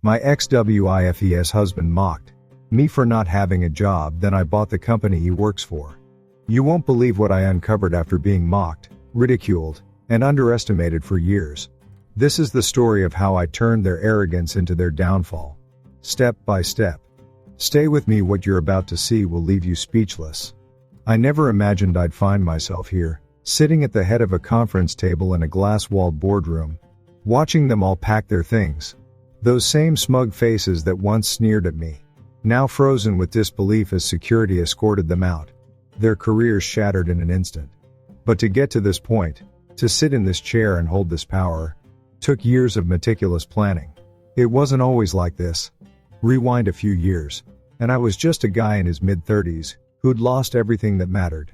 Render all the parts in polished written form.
My ex-WIFE's husband mocked me for not having a job, then I bought the company he works for. You won't believe what I uncovered after being mocked, ridiculed, and underestimated for years. This is the story of how I turned their arrogance into their downfall. Step by step. Stay with me, what you're about to see will leave you speechless. I never imagined I'd find myself here, sitting at the head of a conference table in a glass-walled boardroom, watching them all pack their things. Those same smug faces that once sneered at me, now frozen with disbelief as security escorted them out. Their careers shattered in an instant. But to get to this point, to sit in this chair and hold this power, took years of meticulous planning. It wasn't always like this. Rewind a few years, and I was just a guy in his mid-30s who'd lost everything that mattered.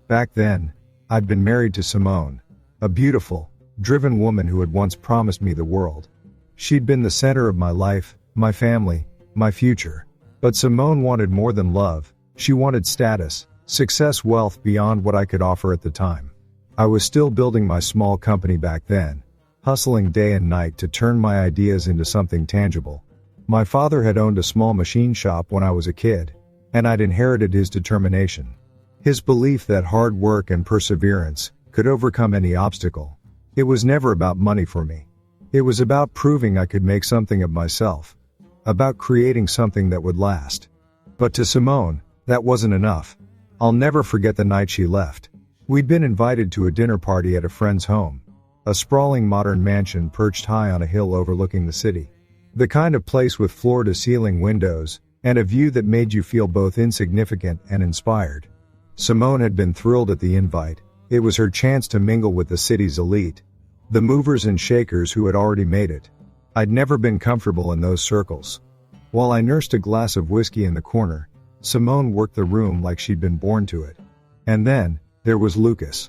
Back then, I'd been married to Simone, a beautiful, driven woman who had once promised me the world. She'd been the center of my life, my family, my future. But Simone wanted more than love. She wanted status, success, wealth beyond what I could offer at the time. I was still building my small company back then, hustling day and night to turn my ideas into something tangible. My father had owned a small machine shop when I was a kid, and I'd inherited his determination. His belief that hard work and perseverance could overcome any obstacle. It was never about money for me. It was about proving I could make something of myself. About creating something that would last. But to Simone, that wasn't enough. I'll never forget the night she left. We'd been invited to a dinner party at a friend's home. A sprawling modern mansion perched high on a hill overlooking the city. The kind of place with floor-to-ceiling windows, and a view that made you feel both insignificant and inspired. Simone had been thrilled at the invite. It was her chance to mingle with the city's elite. The movers and shakers who had already made it. I'd never been comfortable in those circles. While I nursed a glass of whiskey in the corner, Simone worked the room like she'd been born to it. And then, there was Lucas.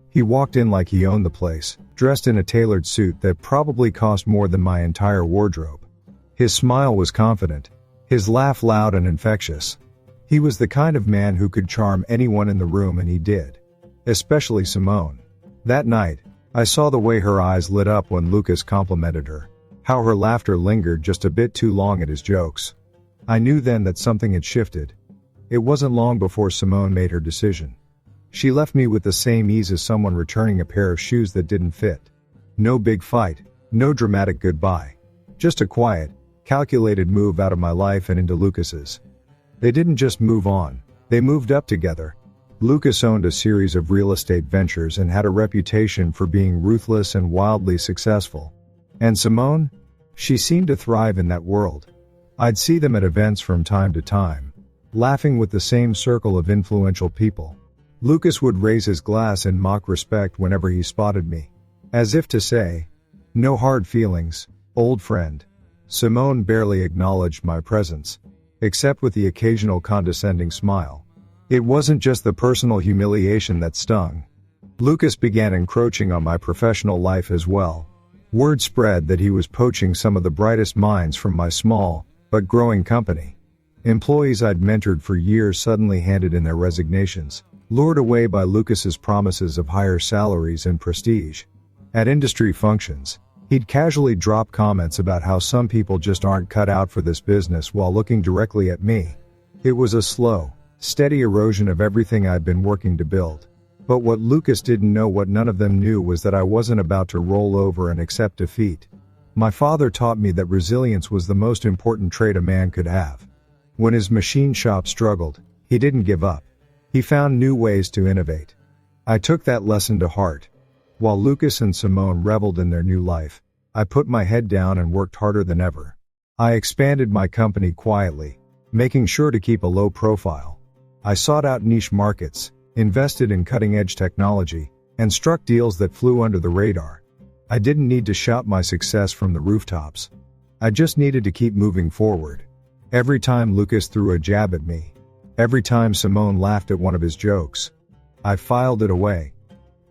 He walked in like he owned the place, dressed in a tailored suit that probably cost more than my entire wardrobe. His smile was confident, his laugh loud and infectious. He was the kind of man who could charm anyone in the room, and he did. Especially Simone. That night, I saw the way her eyes lit up when Lucas complimented her. How her laughter lingered just a bit too long at his jokes. I knew then that something had shifted. It wasn't long before Simone made her decision. She left me with the same ease as someone returning a pair of shoes that didn't fit. No big fight, no dramatic goodbye. Just a quiet, calculated move out of my life and into Lucas's. They didn't just move on, they moved up together. Lucas owned a series of real estate ventures and had a reputation for being ruthless and wildly successful. And Simone? She seemed to thrive in that world. I'd see them at events from time to time, laughing with the same circle of influential people. Lucas would raise his glass in mock respect whenever he spotted me, as if to say, "No hard feelings, old friend." Simone barely acknowledged my presence, except with the occasional condescending smile. It wasn't just the personal humiliation that stung. Lucas began encroaching on my professional life as well. Word spread that he was poaching some of the brightest minds from my small, but growing company. Employees I'd mentored for years suddenly handed in their resignations, lured away by Lucas's promises of higher salaries and prestige. At industry functions, he'd casually drop comments about how some people just aren't cut out for this business while looking directly at me. It was a slow, steady erosion of everything I'd been working to build. But what Lucas didn't know, what none of them knew, was that I wasn't about to roll over and accept defeat. My father taught me that resilience was the most important trait a man could have. When his machine shop struggled, he didn't give up. He found new ways to innovate. I took that lesson to heart. While Lucas and Simone reveled in their new life, I put my head down and worked harder than ever. I expanded my company quietly, making sure to keep a low profile. I sought out niche markets, invested in cutting-edge technology, and struck deals that flew under the radar. I didn't need to shout my success from the rooftops. I just needed to keep moving forward. Every time Lucas threw a jab at me, every time Simone laughed at one of his jokes, I filed it away.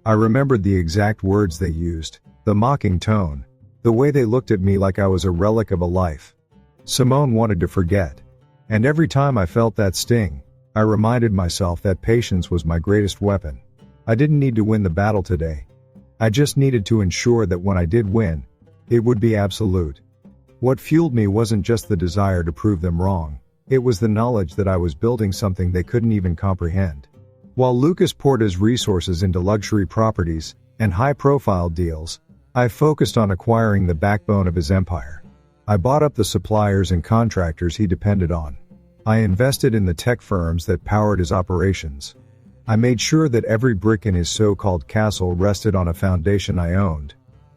I remembered the exact words they used, the mocking tone, the way they looked at me like I was a relic of a life Simone wanted to forget. And every time I felt that sting, I reminded myself that patience was my greatest weapon. I didn't need to win the battle today. I just needed to ensure that when I did win, it would be absolute. What fueled me wasn't just the desire to prove them wrong, it was the knowledge that I was building something they couldn't even comprehend. While Lucas poured his resources into luxury properties and high-profile deals, I focused on acquiring the backbone of his empire. I bought up the suppliers and contractors he depended on. I invested in the tech firms that powered his operations. I made sure that every brick in his so-called castle rested on a foundation I owned.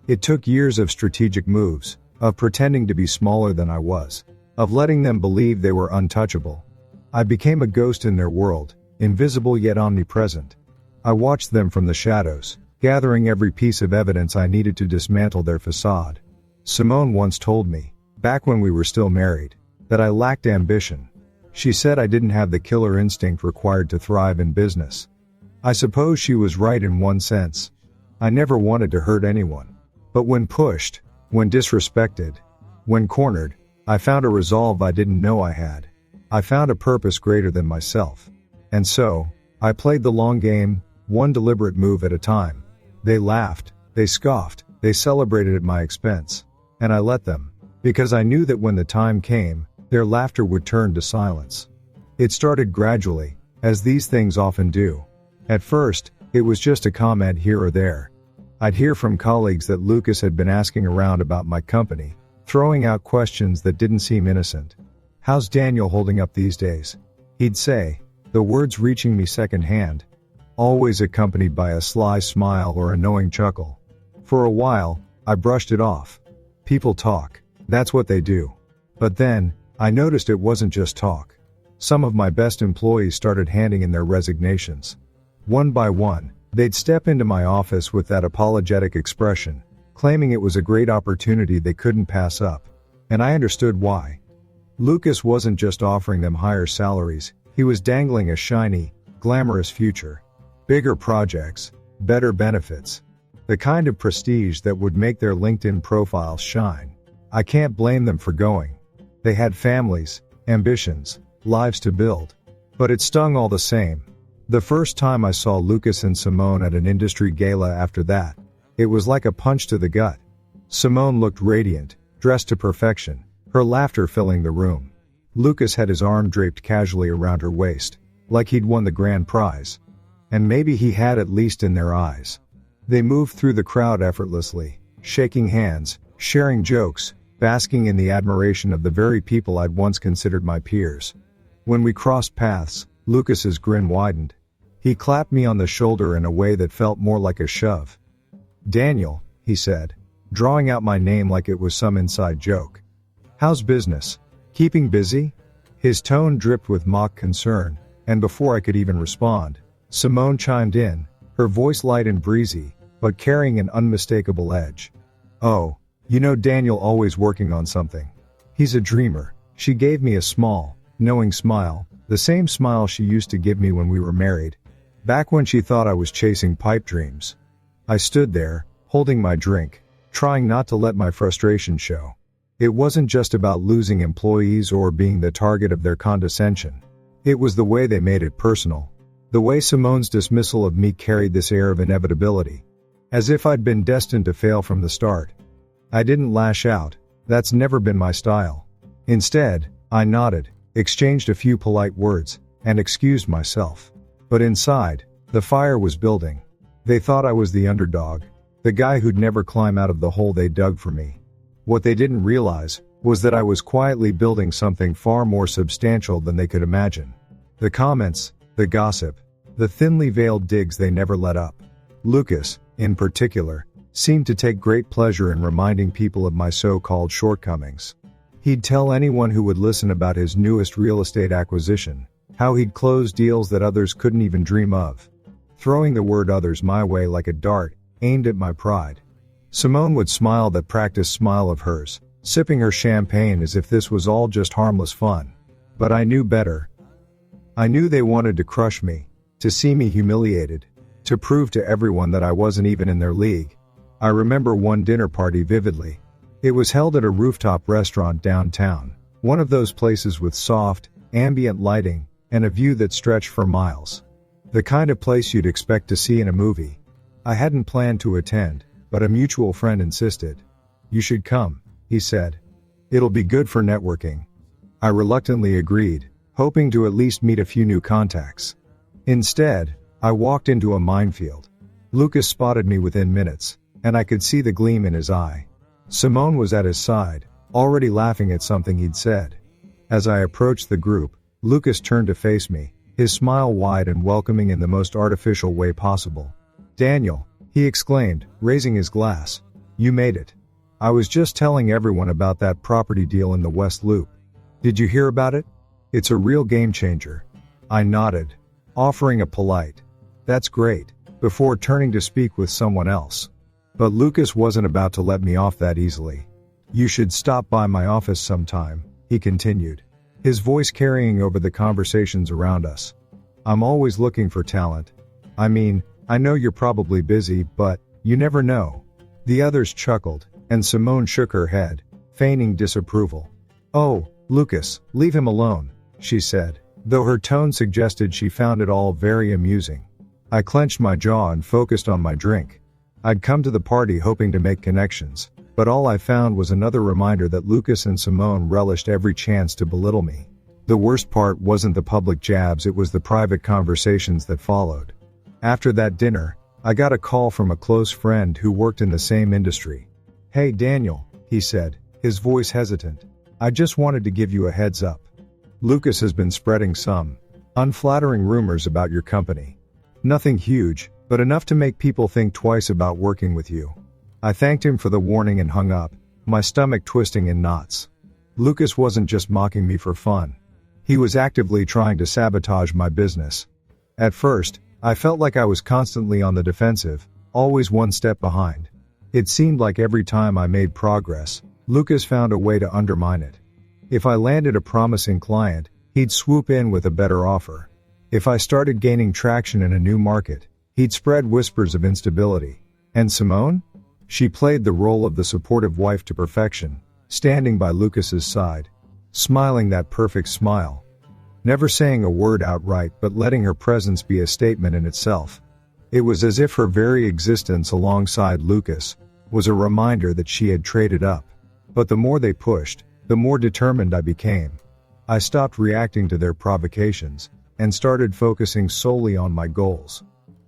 It took years of strategic moves, of pretending to be smaller than I was, of letting them believe they were untouchable. I became a ghost in their world, invisible yet omnipresent. I watched them from the shadows, gathering every piece of evidence I needed to dismantle their facade. Simone once told me, back when we were still married, that I lacked ambition. She said I didn't have the killer instinct required to thrive in business. I suppose she was right in one sense. I never wanted to hurt anyone. But when pushed, when disrespected, when cornered, I found a resolve I didn't know I had. I found a purpose greater than myself. And so, I played the long game, one deliberate move at a time. They laughed, they scoffed, they celebrated at my expense. And I let them, because I knew that when the time came, their laughter would turn to silence. It started gradually, as these things often do. At first, it was just a comment here or there. I'd hear from colleagues that Lucas had been asking around about my company, throwing out questions that didn't seem innocent. "How's Daniel holding up these days?" he'd say, the words reaching me secondhand, always accompanied by a sly smile or a knowing chuckle. For a while, I brushed it off. People talk. That's what they do. But then, I noticed it wasn't just talk. Some of my best employees started handing in their resignations. One by one, they'd step into my office with that apologetic expression, claiming it was a great opportunity they couldn't pass up. And I understood why. Lucas wasn't just offering them higher salaries, he was dangling a shiny, glamorous future. Bigger projects, better benefits. The kind of prestige that would make their LinkedIn profiles shine. I can't blame them for going. They had families, ambitions, lives to build. But it stung all the same. The first time I saw Lucas and Simone at an industry gala after that, it was like a punch to the gut. Simone looked radiant, dressed to perfection, her laughter filling the room. Lucas had his arm draped casually around her waist, like he'd won the grand prize. And maybe he had, at least in their eyes. They moved through the crowd effortlessly, shaking hands, sharing jokes, basking in the admiration of the very people I'd once considered my peers. When we crossed paths, Lucas's grin widened. He clapped me on the shoulder in a way that felt more like a shove. "Daniel," he said, drawing out my name like it was some inside joke. "How's business? Keeping busy?" His tone dripped with mock concern, and before I could even respond, Simone chimed in, her voice light and breezy, but carrying an unmistakable edge. "Oh, you know Daniel always working on something. He's a dreamer." She gave me a small, knowing smile, the same smile she used to give me when we were married, back when she thought I was chasing pipe dreams. I stood there, holding my drink, trying not to let my frustration show. It wasn't just about losing employees or being the target of their condescension. It was the way they made it personal. The way Simone's dismissal of me carried this air of inevitability. As if I'd been destined to fail from the start. I didn't lash out. That's never been my style. Instead, I nodded, exchanged a few polite words, and excused myself. But inside, the fire was building. They thought I was the underdog, the guy who'd never climb out of the hole they dug for me. What they didn't realize was that I was quietly building something far more substantial than they could imagine. The comments, the gossip, the thinly veiled digs they never let up. Lucas, in particular, seemed to take great pleasure in reminding people of my so-called shortcomings. He'd tell anyone who would listen about his newest real estate acquisition, how he'd closed deals that others couldn't even dream of. Throwing the word others my way like a dart, aimed at my pride. Simone would smile that practiced smile of hers, sipping her champagne as if this was all just harmless fun. But I knew better. I knew they wanted to crush me, to see me humiliated, to prove to everyone that I wasn't even in their league. I remember one dinner party vividly. It was held at a rooftop restaurant downtown, one of those places with soft, ambient lighting, and a view that stretched for miles. The kind of place you'd expect to see in a movie. I hadn't planned to attend, but a mutual friend insisted. "You should come," he said. It'll be good for networking. I reluctantly agreed, hoping to at least meet a few new contacts. Instead, I walked into a minefield. Lucas spotted me within minutes, and I could see the gleam in his eye. Simone was at his side, already laughing at something he'd said. As I approached the group, Lucas turned to face me, his smile wide and welcoming in the most artificial way possible. "Daniel," he exclaimed, raising his glass. "You made it. I was just telling everyone about that property deal in the West Loop. Did you hear about it? It's a real game changer." I nodded, offering a polite, "That's great," before turning to speak with someone else. But Lucas wasn't about to let me off that easily. "You should stop by my office sometime," he continued, his voice carrying over the conversations around us. "I'm always looking for talent. I mean, I know you're probably busy, but you never know." The others chuckled, and Simone shook her head, feigning disapproval. "Oh, Lucas, leave him alone," she said, though her tone suggested she found it all very amusing. I clenched my jaw and focused on my drink. I'd come to the party hoping to make connections, but all I found was another reminder that Lucas and Simone relished every chance to belittle me. The worst part wasn't the public jabs, it was the private conversations that followed. After that dinner, I got a call from a close friend who worked in the same industry. "Hey Daniel," he said, his voice hesitant. "I just wanted to give you a heads up. Lucas has been spreading some unflattering rumors about your company. Nothing huge, but enough to make people think twice about working with you." I thanked him for the warning and hung up, my stomach twisting in knots. Lucas wasn't just mocking me for fun. He was actively trying to sabotage my business. At first, I felt like I was constantly on the defensive, always one step behind. It seemed like every time I made progress, Lucas found a way to undermine it. If I landed a promising client, he'd swoop in with a better offer. If I started gaining traction in a new market, he'd spread whispers of instability. And Simone? She played the role of the supportive wife to perfection, standing by Lucas's side, smiling that perfect smile. Never saying a word outright, but letting her presence be a statement in itself. It was as if her very existence alongside Lucas was a reminder that she had traded up. But the more they pushed, the more determined I became. I stopped reacting to their provocations and started focusing solely on my goals.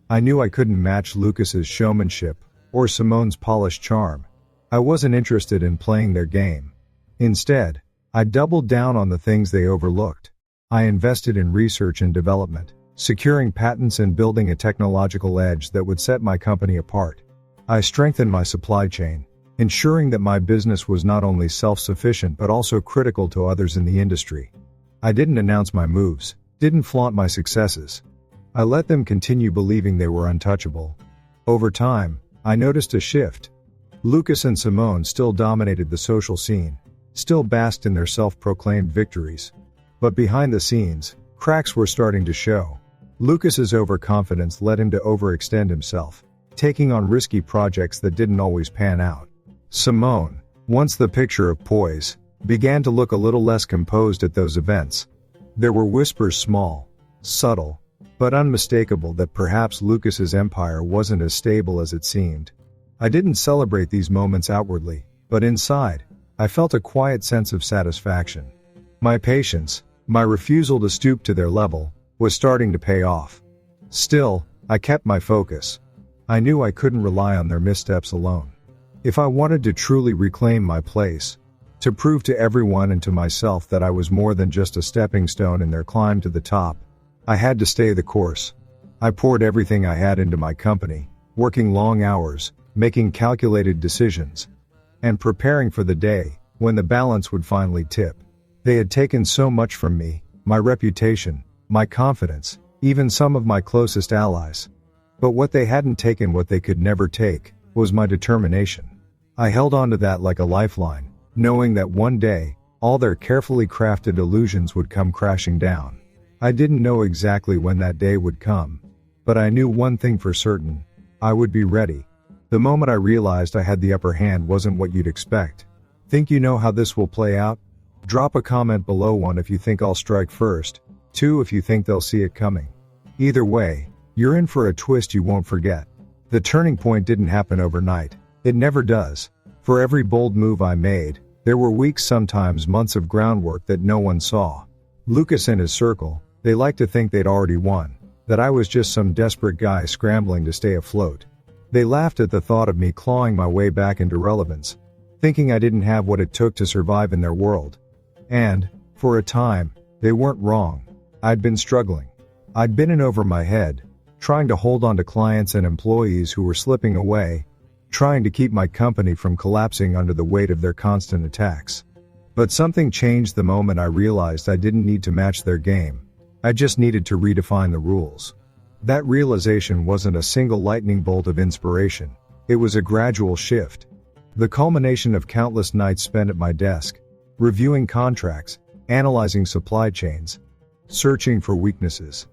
I knew I couldn't match Lucas's showmanship or Simone's polished charm. I wasn't interested in playing their game. Instead, I doubled down on the things they overlooked. I invested in research and development, securing patents and building a technological edge that would set my company apart. I strengthened my supply chain, ensuring that my business was not only self-sufficient but also critical to others in the industry. I didn't announce my moves, didn't flaunt my successes. I let them continue believing they were untouchable. Over time, I noticed a shift. Lucas and Simone still dominated the social scene, still basked in their self-proclaimed victories. But behind the scenes, cracks were starting to show. Lucas's overconfidence led him to overextend himself, taking on risky projects that didn't always pan out. Simone, once the picture of poise, began to look a little less composed at those events. There were whispers, small, subtle, but unmistakable, that perhaps Lucas's empire wasn't as stable as it seemed. I didn't celebrate these moments outwardly, but inside, I felt a quiet sense of satisfaction. My patience, my refusal to stoop to their level, was starting to pay off. Still, I kept my focus. I knew I couldn't rely on their missteps alone. If I wanted to truly reclaim my place, to prove to everyone and to myself that I was more than just a stepping stone in their climb to the top, I had to stay the course. I poured everything I had into my company, working long hours, making calculated decisions, and preparing for the day when the balance would finally tip. They had taken so much from me, my reputation, my confidence, even some of my closest allies. But what they hadn't taken, what they could never take, was my determination. I held on to that like a lifeline, knowing that one day, all their carefully crafted illusions would come crashing down. I didn't know exactly when that day would come, but I knew one thing for certain: I would be ready. The moment I realized I had the upper hand wasn't what you'd expect. Think you know how this will play out? Drop a comment below. 1 if you think I'll strike first, 2 if you think they'll see it coming. Either way, you're in for a twist you won't forget. The turning point didn't happen overnight. It never does. For every bold move I made, There were weeks, sometimes months of groundwork that no one saw. Lucas and his circle, they liked to think they'd already won, that I was just some desperate guy scrambling to stay afloat. They laughed at the thought of me clawing my way back into relevance, thinking I didn't have what it took to survive in their world. And, for a time, they weren't wrong. I'd been struggling. I'd been in over my head, trying to hold on to clients and employees who were slipping away, trying to keep my company from collapsing under the weight of their constant attacks. But something changed the moment I realized I didn't need to match their game. I just needed to redefine the rules. That realization wasn't a single lightning bolt of inspiration. It was a gradual shift. The culmination of countless nights spent at my desk, reviewing contracts, analyzing supply chains, searching for weaknesses.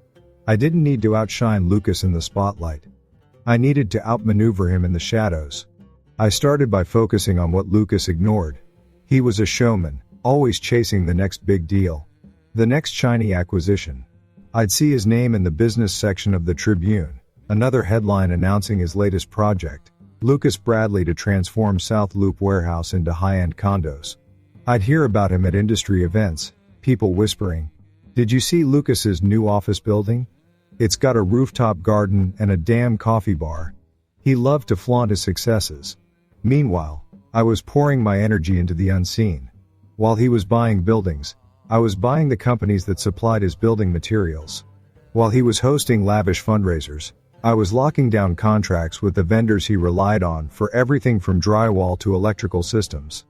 I didn't need to outshine Lucas in the spotlight. I needed to outmaneuver him in the shadows. I started by focusing on what Lucas ignored. He was a showman, always chasing the next big deal, the next shiny acquisition. I'd see his name in the business section of the Tribune, another headline announcing his latest project, Lucas Bradley to transform South Loop warehouse into high-end condos. I'd hear about him at industry events, people whispering, "Did you see Lucas's new office building? It's got a rooftop garden and a damn coffee bar." He loved to flaunt his successes. Meanwhile, I was pouring my energy into the unseen. While he was buying buildings, I was buying the companies that supplied his building materials. While he was hosting lavish fundraisers, I was locking down contracts with the vendors he relied on for everything from drywall to electrical systems.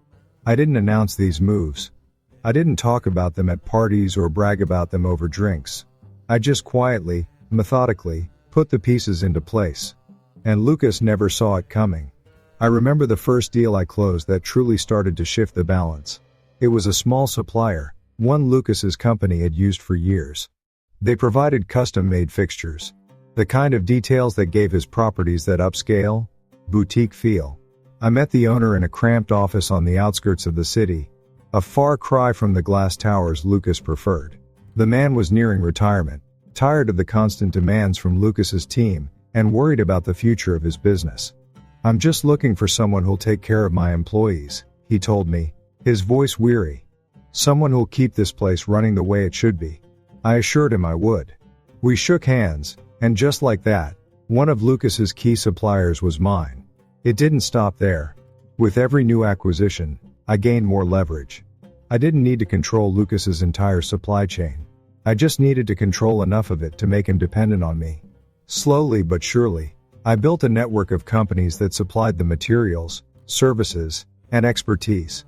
I didn't announce these moves. I didn't talk about them at parties or brag about them over drinks. I just quietly, methodically, put the pieces into place. And Lucas never saw it coming. I remember the first deal I closed that truly started to shift the balance. It was a small supplier, one Lucas's company had used for years. They provided custom-made fixtures, the kind of details that gave his properties that upscale, boutique feel. I met the owner in a cramped office on the outskirts of the city, a far cry from the glass towers Lucas preferred. The man was nearing retirement, tired of the constant demands from Lucas's team, and worried about the future of his business. "I'm just looking for someone who'll take care of my employees," he told me, his voice weary. "Someone who'll keep this place running the way it should be." I assured him I would. We shook hands, and just like that, one of Lucas's key suppliers was mine. It didn't stop there. With every new acquisition, I gained more leverage. I didn't need to control Lucas's entire supply chain. I just needed to control enough of it to make him dependent on me. Slowly but surely, I built a network of companies that supplied the materials, services, and expertise.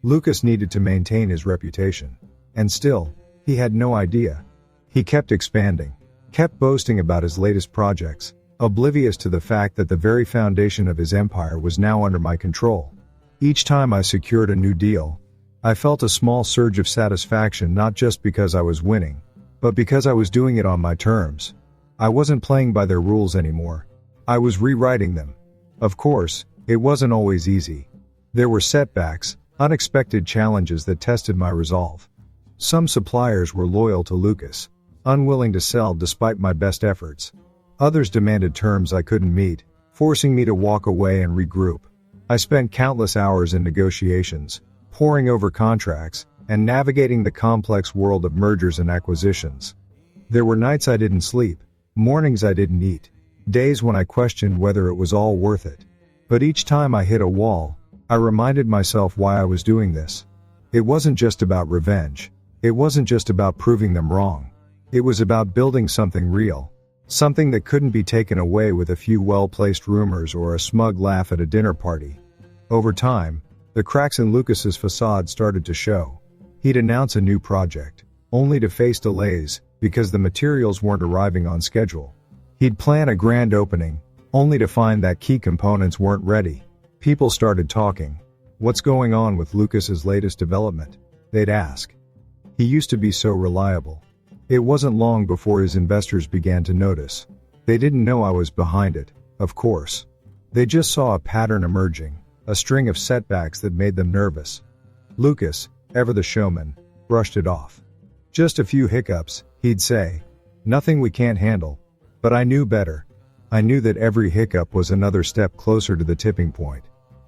Lucas needed to maintain his reputation. And still, he had no idea. He kept expanding, kept boasting about his latest projects, oblivious to the fact that the very foundation of his empire was now under my control. Each time I secured a new deal, I felt a small surge of satisfaction, not just because I was winning, but because I was doing it on my terms. I wasn't playing by their rules anymore. I was rewriting them. Of course, it wasn't always easy. There were setbacks, unexpected challenges that tested my resolve. Some suppliers were loyal to Lucas, unwilling to sell despite my best efforts. Others demanded terms I couldn't meet, forcing me to walk away and regroup. I spent countless hours in negotiations, poring over contracts, and navigating the complex world of mergers and acquisitions. There were nights I didn't sleep, mornings I didn't eat, days when I questioned whether it was all worth it. But each time I hit a wall, I reminded myself why I was doing this. It wasn't just about revenge. It wasn't just about proving them wrong. It was about building something real. Something that couldn't be taken away with a few well-placed rumors or a smug laugh at a dinner party. Over time, the cracks in Lucas's facade started to show. He'd announce a new project, only to face delays, because the materials weren't arriving on schedule. He'd plan a grand opening, only to find that key components weren't ready. People started talking. "What's going on with Lucas's latest development?" they'd ask. He used to be so reliable. It wasn't long before his investors began to notice. They didn't know I was behind it, of course. They just saw a pattern emerging, a string of setbacks that made them nervous. Lucas, ever the showman, brushed it off. "Just a few hiccups," he'd say. "Nothing we can't handle." But I knew better. I knew that every hiccup was another step closer to the tipping point.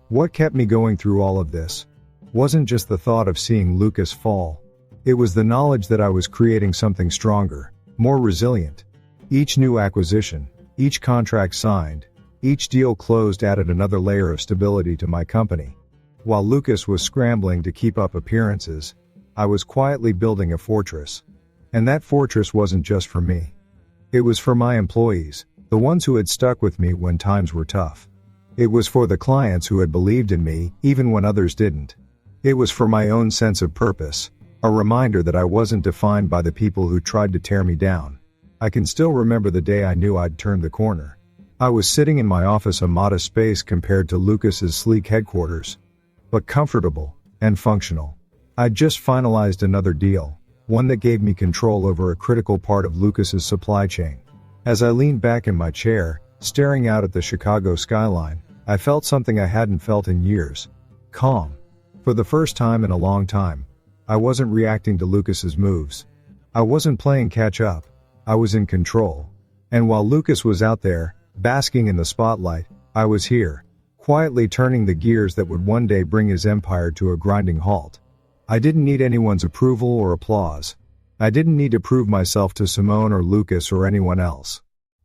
What kept me going through all of this? wasn't just the thought of seeing Lucas fall. It was the knowledge that I was creating something stronger, more resilient. Each new acquisition, each contract signed, each deal closed added another layer of stability to my company. While Lucas was scrambling to keep up appearances, I was quietly building a fortress. And that fortress wasn't just for me. It was for my employees, the ones who had stuck with me when times were tough. It was for the clients who had believed in me, even when others didn't. It was for my own sense of purpose, a reminder that I wasn't defined by the people who tried to tear me down. I can still remember the day I knew I'd turned the corner. I was sitting in my office, a modest space compared to Lucas's sleek headquarters, but comfortable and functional. I'd just finalized another deal, one that gave me control over a critical part of Lucas's supply chain. As I leaned back in my chair, staring out at the Chicago skyline, I felt something I hadn't felt in years. Calm. For the first time in a long time, I wasn't reacting to Lucas's moves. I wasn't playing catch up. I was in control. And while Lucas was out there, basking in the spotlight, I was here, quietly turning the gears that would one day bring his empire to a grinding halt. I didn't need anyone's approval or applause. I didn't need to prove myself to Simone or Lucas or anyone else.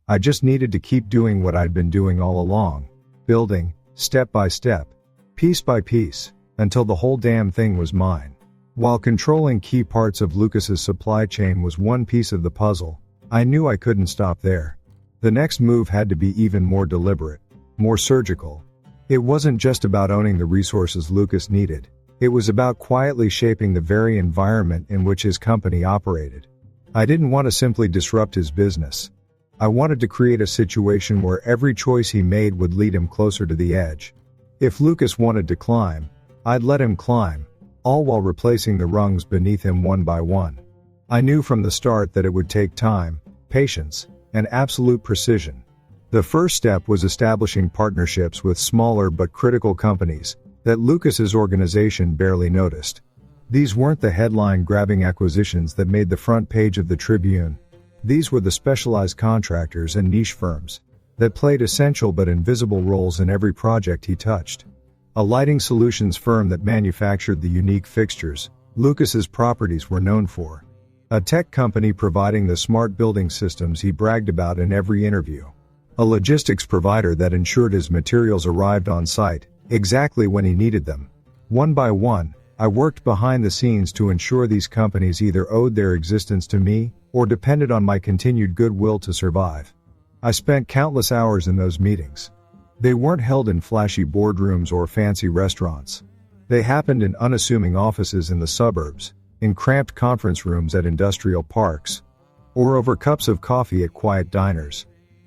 I just needed to keep doing what I'd been doing all along, building, step by step, piece by piece, until the whole damn thing was mine. While controlling key parts of Lucas's supply chain was one piece of the puzzle, I knew I couldn't stop there. The next move had to be even more deliberate, more surgical. It wasn't just about owning the resources Lucas needed. It was about quietly shaping the very environment in which his company operated. I didn't want to simply disrupt his business. I wanted to create a situation where every choice he made would lead him closer to the edge. If Lucas wanted to climb, I'd let him climb, all while replacing the rungs beneath him one by one. I knew from the start that it would take time, patience, and absolute precision. The first step was establishing partnerships with smaller but critical companies that Lucas's organization barely noticed. These weren't the headline-grabbing acquisitions that made the front page of the Tribune. These were the specialized contractors and niche firms that played essential but invisible roles in every project he touched. A lighting solutions firm that manufactured the unique fixtures Lucas's properties were known for. A tech company providing the smart building systems he bragged about in every interview. A logistics provider that ensured his materials arrived on site exactly when he needed them. One by one, I worked behind the scenes to ensure these companies either owed their existence to me or depended on my continued goodwill to survive. I spent countless hours in those meetings. They weren't held in flashy boardrooms or fancy restaurants. They happened in unassuming offices in the suburbs, in cramped conference rooms at industrial parks, or over cups of coffee at quiet diners.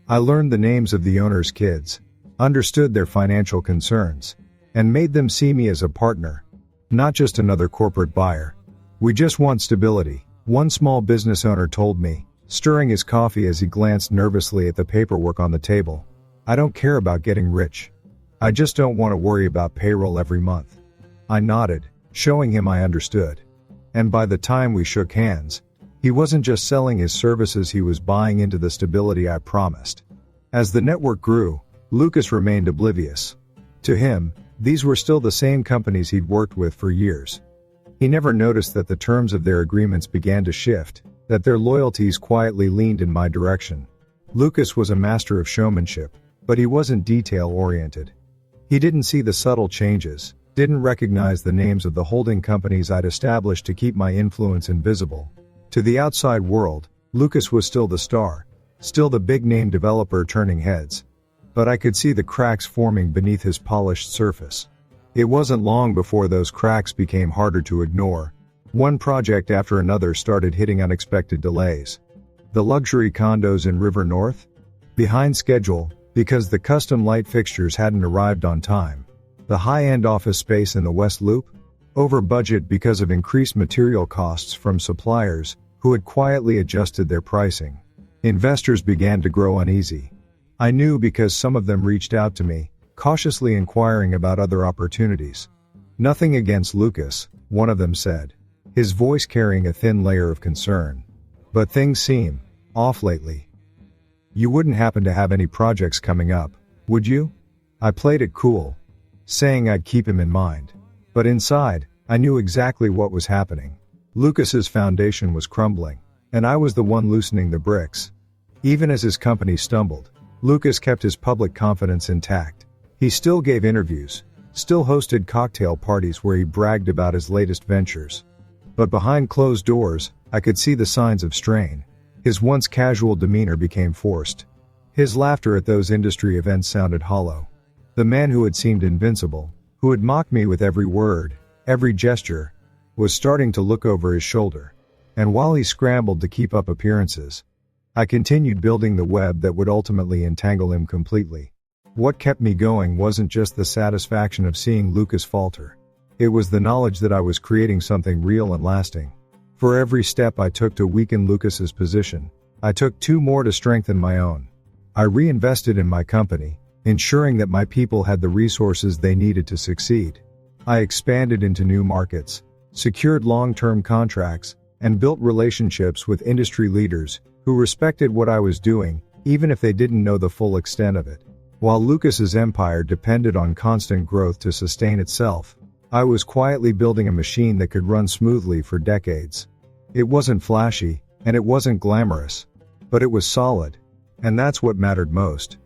I learned the names of the owners' kids, understood their financial concerns, and made them see me as a partner, not just another corporate buyer. "We just want stability," one small business owner told me, stirring his coffee as he glanced nervously at the paperwork on the table. "I don't care about getting rich. I just don't want to worry about payroll every month." I nodded, showing him I understood. And by the time we shook hands, he wasn't just selling his services, he was buying into the stability I promised. As the network grew, Lucas remained oblivious. To him, these were still the same companies he'd worked with for years. He never noticed that the terms of their agreements began to shift, that their loyalties quietly leaned in my direction. Lucas was a master of showmanship, but he wasn't detail-oriented. He didn't see the subtle changes, didn't recognize the names of the holding companies I'd established to keep my influence invisible. To the outside world, Lucas was still the star, still the big-name developer turning heads. But I could see the cracks forming beneath his polished surface. It wasn't long before those cracks became harder to ignore. One project after another started hitting unexpected delays. The luxury condos in River North? Behind schedule, because the custom light fixtures hadn't arrived on time. The high-end office space in the West Loop? Over budget because of increased material costs from suppliers who had quietly adjusted their pricing. Investors began to grow uneasy. I knew because some of them reached out to me, cautiously inquiring about other opportunities. "Nothing against Lucas," one of them said, his voice carrying a thin layer of concern. "But things seem off lately. You wouldn't happen to have any projects coming up, would you?" I played it cool, saying I'd keep him in mind. But inside, I knew exactly what was happening. Lucas's foundation was crumbling, and I was the one loosening the bricks. Even as his company stumbled, Lucas kept his public confidence intact. He still gave interviews, still hosted cocktail parties where he bragged about his latest ventures. But behind closed doors, I could see the signs of strain. His once casual demeanor became forced. His laughter at those industry events sounded hollow. The man who had seemed invincible, who had mocked me with every word, every gesture, was starting to look over his shoulder. And while he scrambled to keep up appearances, I continued building the web that would ultimately entangle him completely. What kept me going wasn't just the satisfaction of seeing Lucas falter. It was the knowledge that I was creating something real and lasting. For every step I took to weaken Lucas's position, I took two more to strengthen my own. I reinvested in my company, ensuring that my people had the resources they needed to succeed. I expanded into new markets, secured long-term contracts, and built relationships with industry leaders who respected what I was doing, even if they didn't know the full extent of it. While Lucas's empire depended on constant growth to sustain itself, I was quietly building a machine that could run smoothly for decades. It wasn't flashy, and it wasn't glamorous, but it was solid. And that's what mattered most.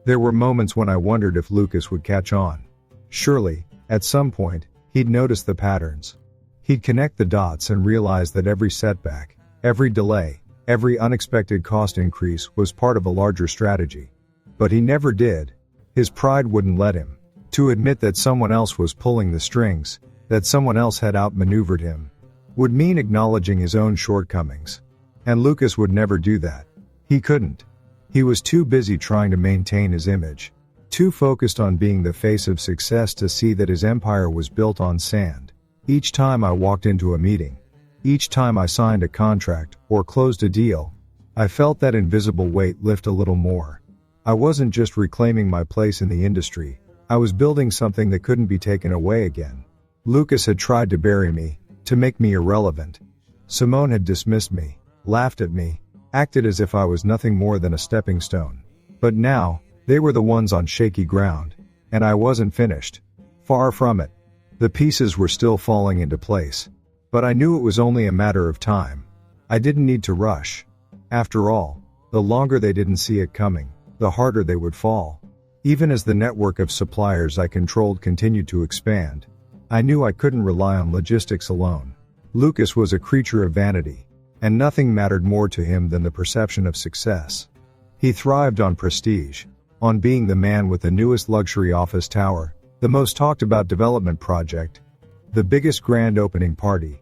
There were moments when I wondered if Lucas would catch on. Surely, at some point, he'd notice the patterns. He'd connect the dots and realize that every setback, every delay, every unexpected cost increase was part of a larger strategy. But he never did. His pride wouldn't let him. To admit that someone else was pulling the strings, that someone else had outmaneuvered him, would mean acknowledging his own shortcomings. And Lucas would never do that. He couldn't. He was too busy trying to maintain his image, too focused on being the face of success to see that his empire was built on sand. Each time I walked into a meeting, each time I signed a contract or closed a deal, I felt that invisible weight lift a little more. I wasn't just reclaiming my place in the industry, I was building something that couldn't be taken away again. Lucas had tried to bury me, to make me irrelevant. Simone had dismissed me, laughed at me, acted as if I was nothing more than a stepping stone. But now, they were the ones on shaky ground, and I wasn't finished. Far from it. The pieces were still falling into place. But I knew it was only a matter of time. I didn't need to rush. After all, the longer they didn't see it coming, the harder they would fall. Even as the network of suppliers I controlled continued to expand, I knew I couldn't rely on logistics alone. Lucas was a creature of vanity, and nothing mattered more to him than the perception of success. He thrived on prestige, on being the man with the newest luxury office tower, the most talked about development project, the biggest grand opening party.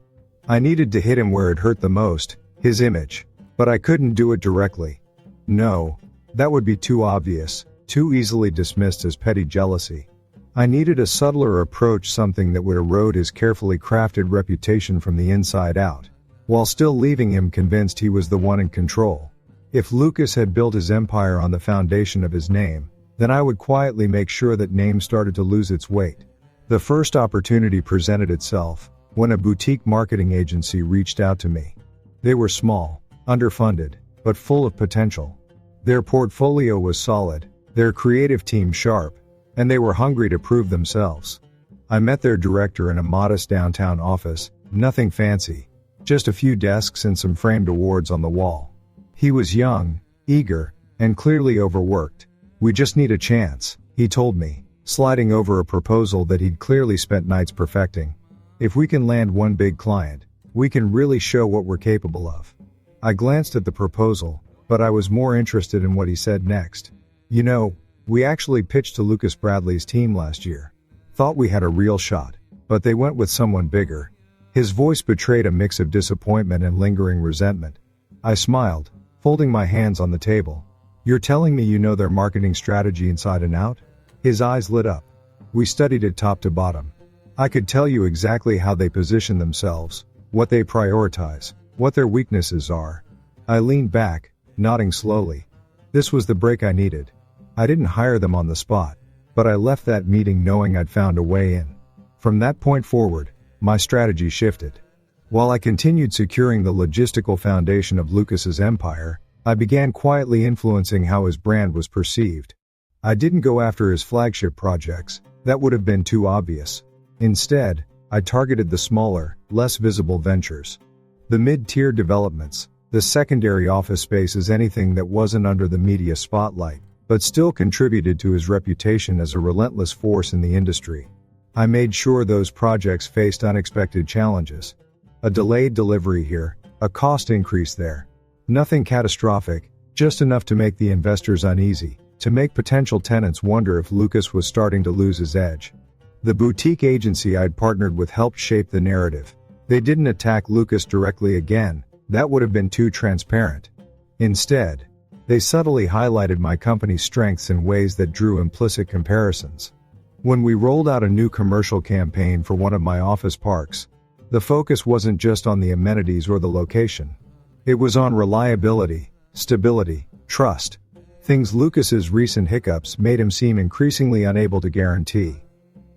I needed to hit him where it hurt the most, his image, but I couldn't do it directly. No, that would be too obvious, too easily dismissed as petty jealousy. I needed a subtler approach, something that would erode his carefully crafted reputation from the inside out, while still leaving him convinced he was the one in control. If Lucas had built his empire on the foundation of his name, then I would quietly make sure that name started to lose its weight. The first opportunity presented itself when a boutique marketing agency reached out to me. They were small, underfunded, but full of potential. Their portfolio was solid, their creative team sharp, and they were hungry to prove themselves. I met their director in a modest downtown office, nothing fancy, just a few desks and some framed awards on the wall. He was young, eager, and clearly overworked. "We just need a chance," he told me, sliding over a proposal that he'd clearly spent nights perfecting. "If we can land one big client, we can really show what we're capable of." I glanced at the proposal, but I was more interested in what he said next. "You know, we actually pitched to Lucas Bradley's team last year. Thought we had a real shot, but they went with someone bigger." His voice betrayed a mix of disappointment and lingering resentment. I smiled, folding my hands on the table. "You're telling me you know their marketing strategy inside and out?" His eyes lit up. "We studied it top to bottom. I could tell you exactly how they position themselves, what they prioritize, what their weaknesses are." I leaned back, nodding slowly. This was the break I needed. I didn't hire them on the spot, but I left that meeting knowing I'd found a way in. From that point forward, my strategy shifted. While I continued securing the logistical foundation of Lucas's empire, I began quietly influencing how his brand was perceived. I didn't go after his flagship projects, that would have been too obvious. Instead, I targeted the smaller, less visible ventures. The mid-tier developments, the secondary office spaces, anything that wasn't under the media spotlight, but still contributed to his reputation as a relentless force in the industry. I made sure those projects faced unexpected challenges. A delayed delivery here, a cost increase there. Nothing catastrophic, just enough to make the investors uneasy, to make potential tenants wonder if Lucas was starting to lose his edge. The boutique agency I'd partnered with helped shape the narrative. They didn't attack Lucas directly again, that would have been too transparent. Instead, they subtly highlighted my company's strengths in ways that drew implicit comparisons. When we rolled out a new commercial campaign for one of my office parks, the focus wasn't just on the amenities or the location. It was on reliability, stability, trust. Things Lucas's recent hiccups made him seem increasingly unable to guarantee.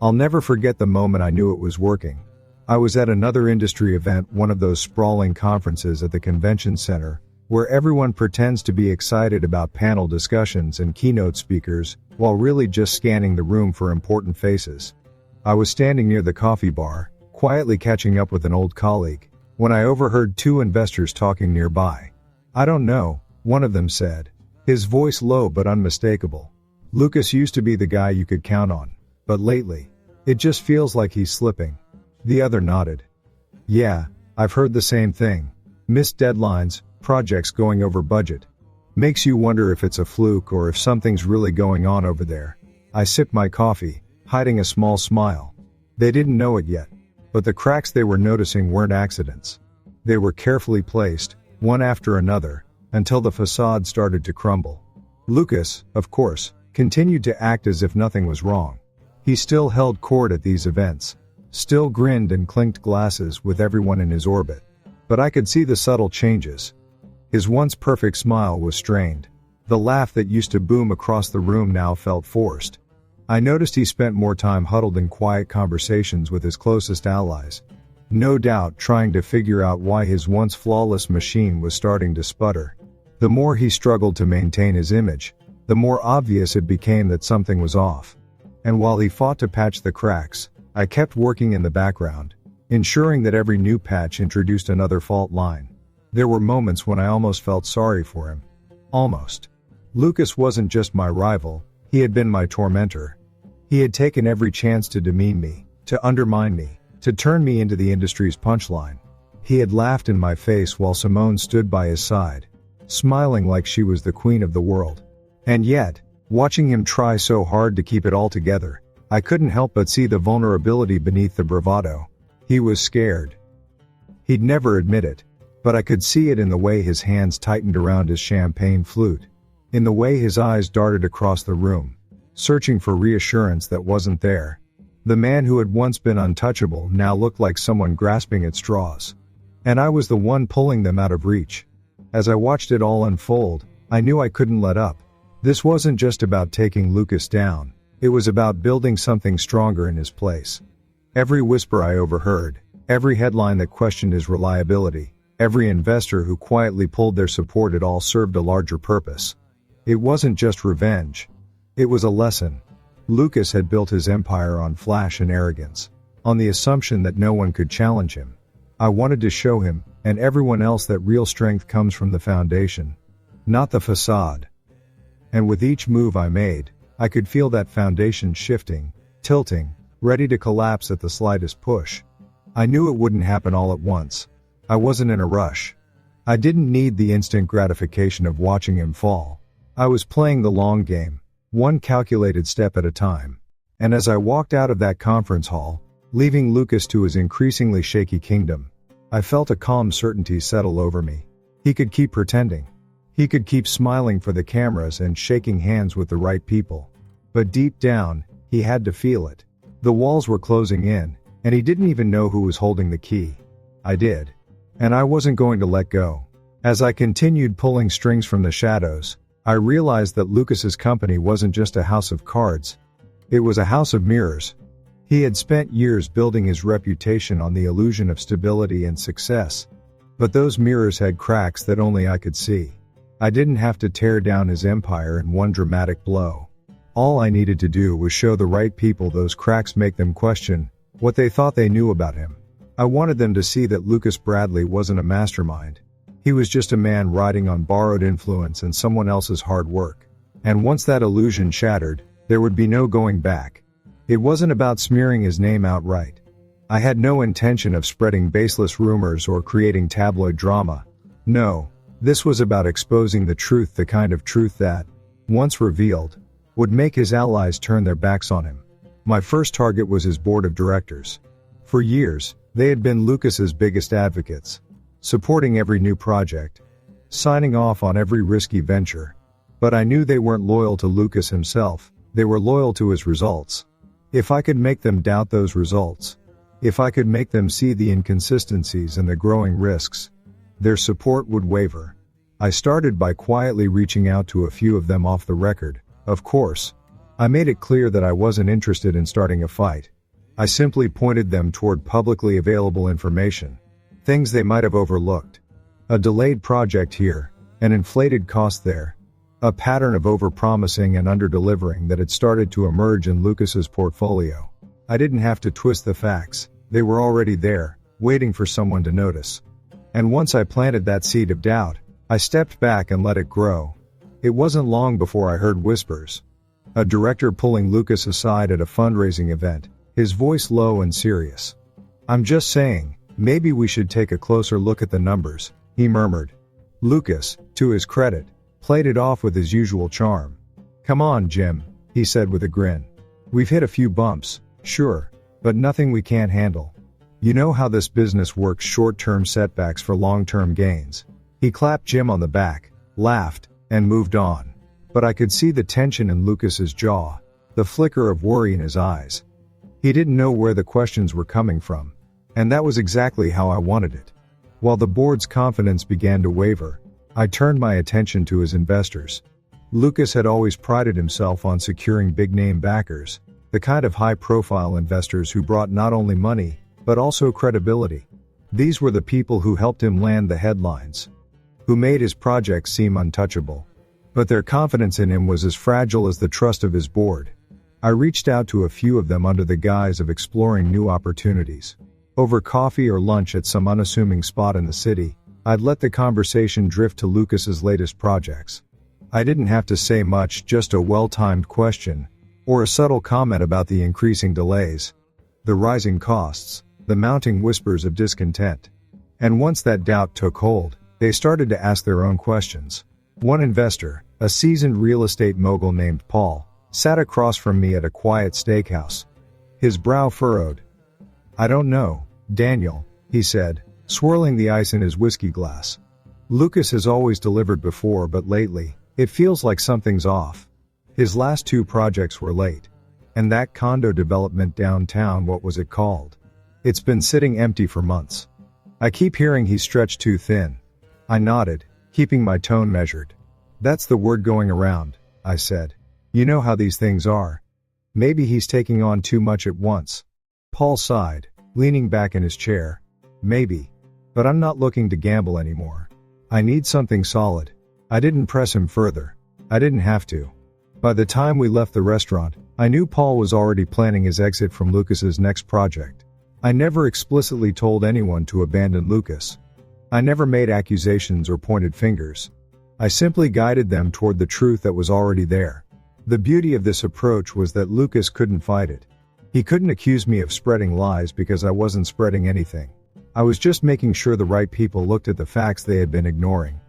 I'll never forget the moment I knew it was working. I was at another industry event, one of those sprawling conferences at the convention center, where everyone pretends to be excited about panel discussions and keynote speakers, while really just scanning the room for important faces. I was standing near the coffee bar, quietly catching up with an old colleague, when I overheard two investors talking nearby. "I don't know," one of them said, his voice low but unmistakable. "Lucas used to be the guy you could count on, but lately, it just feels like he's slipping." The other nodded. "Yeah, I've heard the same thing. Missed deadlines, projects going over budget. Makes you wonder if it's a fluke or if something's really going on over there." I sipped my coffee, hiding a small smile. They didn't know it yet, but the cracks they were noticing weren't accidents. They were carefully placed, one after another, until the facade started to crumble. Lucas, of course, continued to act as if nothing was wrong. He still held court at these events, still grinned and clinked glasses with everyone in his orbit. But I could see the subtle changes. His once perfect smile was strained. The laugh that used to boom across the room now felt forced. I noticed he spent more time huddled in quiet conversations with his closest allies, no doubt trying to figure out why his once flawless machine was starting to sputter. The more he struggled to maintain his image, the more obvious it became that something was off. And while he fought to patch the cracks, I kept working in the background, ensuring that every new patch introduced another fault line. There were moments when I almost felt sorry for him. Almost. Lucas wasn't just my rival, he had been my tormentor. He had taken every chance to demean me, to undermine me, to turn me into the industry's punchline. He had laughed in my face while Simone stood by his side, smiling like she was the queen of the world. And yet, watching him try so hard to keep it all together, I couldn't help but see the vulnerability beneath the bravado. He was scared. He'd never admit it, but I could see it in the way his hands tightened around his champagne flute, in the way his eyes darted across the room, searching for reassurance that wasn't there. The man who had once been untouchable now looked like someone grasping at straws. And I was the one pulling them out of reach. As I watched it all unfold, I knew I couldn't let up. This wasn't just about taking Lucas down, it was about building something stronger in his place. Every whisper I overheard, every headline that questioned his reliability, every investor who quietly pulled their support, it all served a larger purpose. It wasn't just revenge. It was a lesson. Lucas had built his empire on flash and arrogance, on the assumption that no one could challenge him. I wanted to show him, and everyone else, that real strength comes from the foundation, not the facade. And with each move I made, I could feel that foundation shifting, tilting, ready to collapse at the slightest push. I knew it wouldn't happen all at once. I wasn't in a rush. I didn't need the instant gratification of watching him fall. I was playing the long game, one calculated step at a time. And as I walked out of that conference hall, leaving Lucas to his increasingly shaky kingdom, I felt a calm certainty settle over me. He could keep pretending. He could keep smiling for the cameras and shaking hands with the right people. But deep down, he had to feel it. The walls were closing in, and he didn't even know who was holding the key. I did. And I wasn't going to let go. As I continued pulling strings from the shadows, I realized that Lucas's company wasn't just a house of cards. It was a house of mirrors. He had spent years building his reputation on the illusion of stability and success. But those mirrors had cracks that only I could see. I didn't have to tear down his empire in one dramatic blow. All I needed to do was show the right people those cracks, make them question, what they thought they knew about him. I wanted them to see that Lucas Bradley wasn't a mastermind. He was just a man riding on borrowed influence and someone else's hard work. And once that illusion shattered, there would be no going back. It wasn't about smearing his name outright. I had no intention of spreading baseless rumors or creating tabloid drama. No, this was about exposing the truth, the kind of truth that, once revealed, would make his allies turn their backs on him. My first target was his board of directors. For years, they had been Lucas's biggest advocates, supporting every new project, signing off on every risky venture. But I knew they weren't loyal to Lucas himself, they were loyal to his results. If I could make them doubt those results, if I could make them see the inconsistencies and the growing risks, their support would waver. I started by quietly reaching out to a few of them off the record, of course. I made it clear that I wasn't interested in starting a fight. I simply pointed them toward publicly available information, things they might have overlooked. A delayed project here, an inflated cost there, a pattern of overpromising and underdelivering that had started to emerge in Lucas's portfolio. I didn't have to twist the facts, they were already there, waiting for someone to notice. And once I planted that seed of doubt, I stepped back and let it grow. It wasn't long before I heard whispers. A director pulling Lucas aside at a fundraising event, his voice low and serious. "I'm just saying, maybe we should take a closer look at the numbers," he murmured. Lucas, to his credit, played it off with his usual charm. "Come on, Jim," he said with a grin. "We've hit a few bumps, sure, but nothing we can't handle. You know how this business works, short-term setbacks for long-term gains." He clapped Jim on the back, laughed, and moved on. But I could see the tension in Lucas's jaw, the flicker of worry in his eyes. He didn't know where the questions were coming from, and that was exactly how I wanted it. While the board's confidence began to waver, I turned my attention to his investors. Lucas had always prided himself on securing big-name backers, the kind of high-profile investors who brought not only money, but also credibility. These were the people who helped him land the headlines, who made his projects seem untouchable. But their confidence in him was as fragile as the trust of his board. I reached out to a few of them under the guise of exploring new opportunities. Over coffee or lunch at some unassuming spot in the city, I'd let the conversation drift to Lucas's latest projects. I didn't have to say much, just a well-timed question, or a subtle comment about the increasing delays, the rising costs, the mounting whispers of discontent. And once that doubt took hold, they started to ask their own questions. One investor, a seasoned real estate mogul named Paul, sat across from me at a quiet steakhouse. His brow furrowed. "I don't know, Daniel," he said, swirling the ice in his whiskey glass. "Lucas has always delivered before, but lately, it feels like something's off. His last 2 projects were late. And that condo development downtown, what was it called? It's been sitting empty for months. I keep hearing he's stretched too thin." I nodded, keeping my tone measured. "That's the word going around," I said. "You know how these things are. Maybe he's taking on too much at once." Paul sighed, leaning back in his chair. "Maybe. But I'm not looking to gamble anymore. I need something solid." I didn't press him further. I didn't have to. By the time we left the restaurant, I knew Paul was already planning his exit from Lucas's next project. I never explicitly told anyone to abandon Lucas. I never made accusations or pointed fingers. I simply guided them toward the truth that was already there. The beauty of this approach was that Lucas couldn't fight it. He couldn't accuse me of spreading lies because I wasn't spreading anything. I was just making sure the right people looked at the facts they had been ignoring.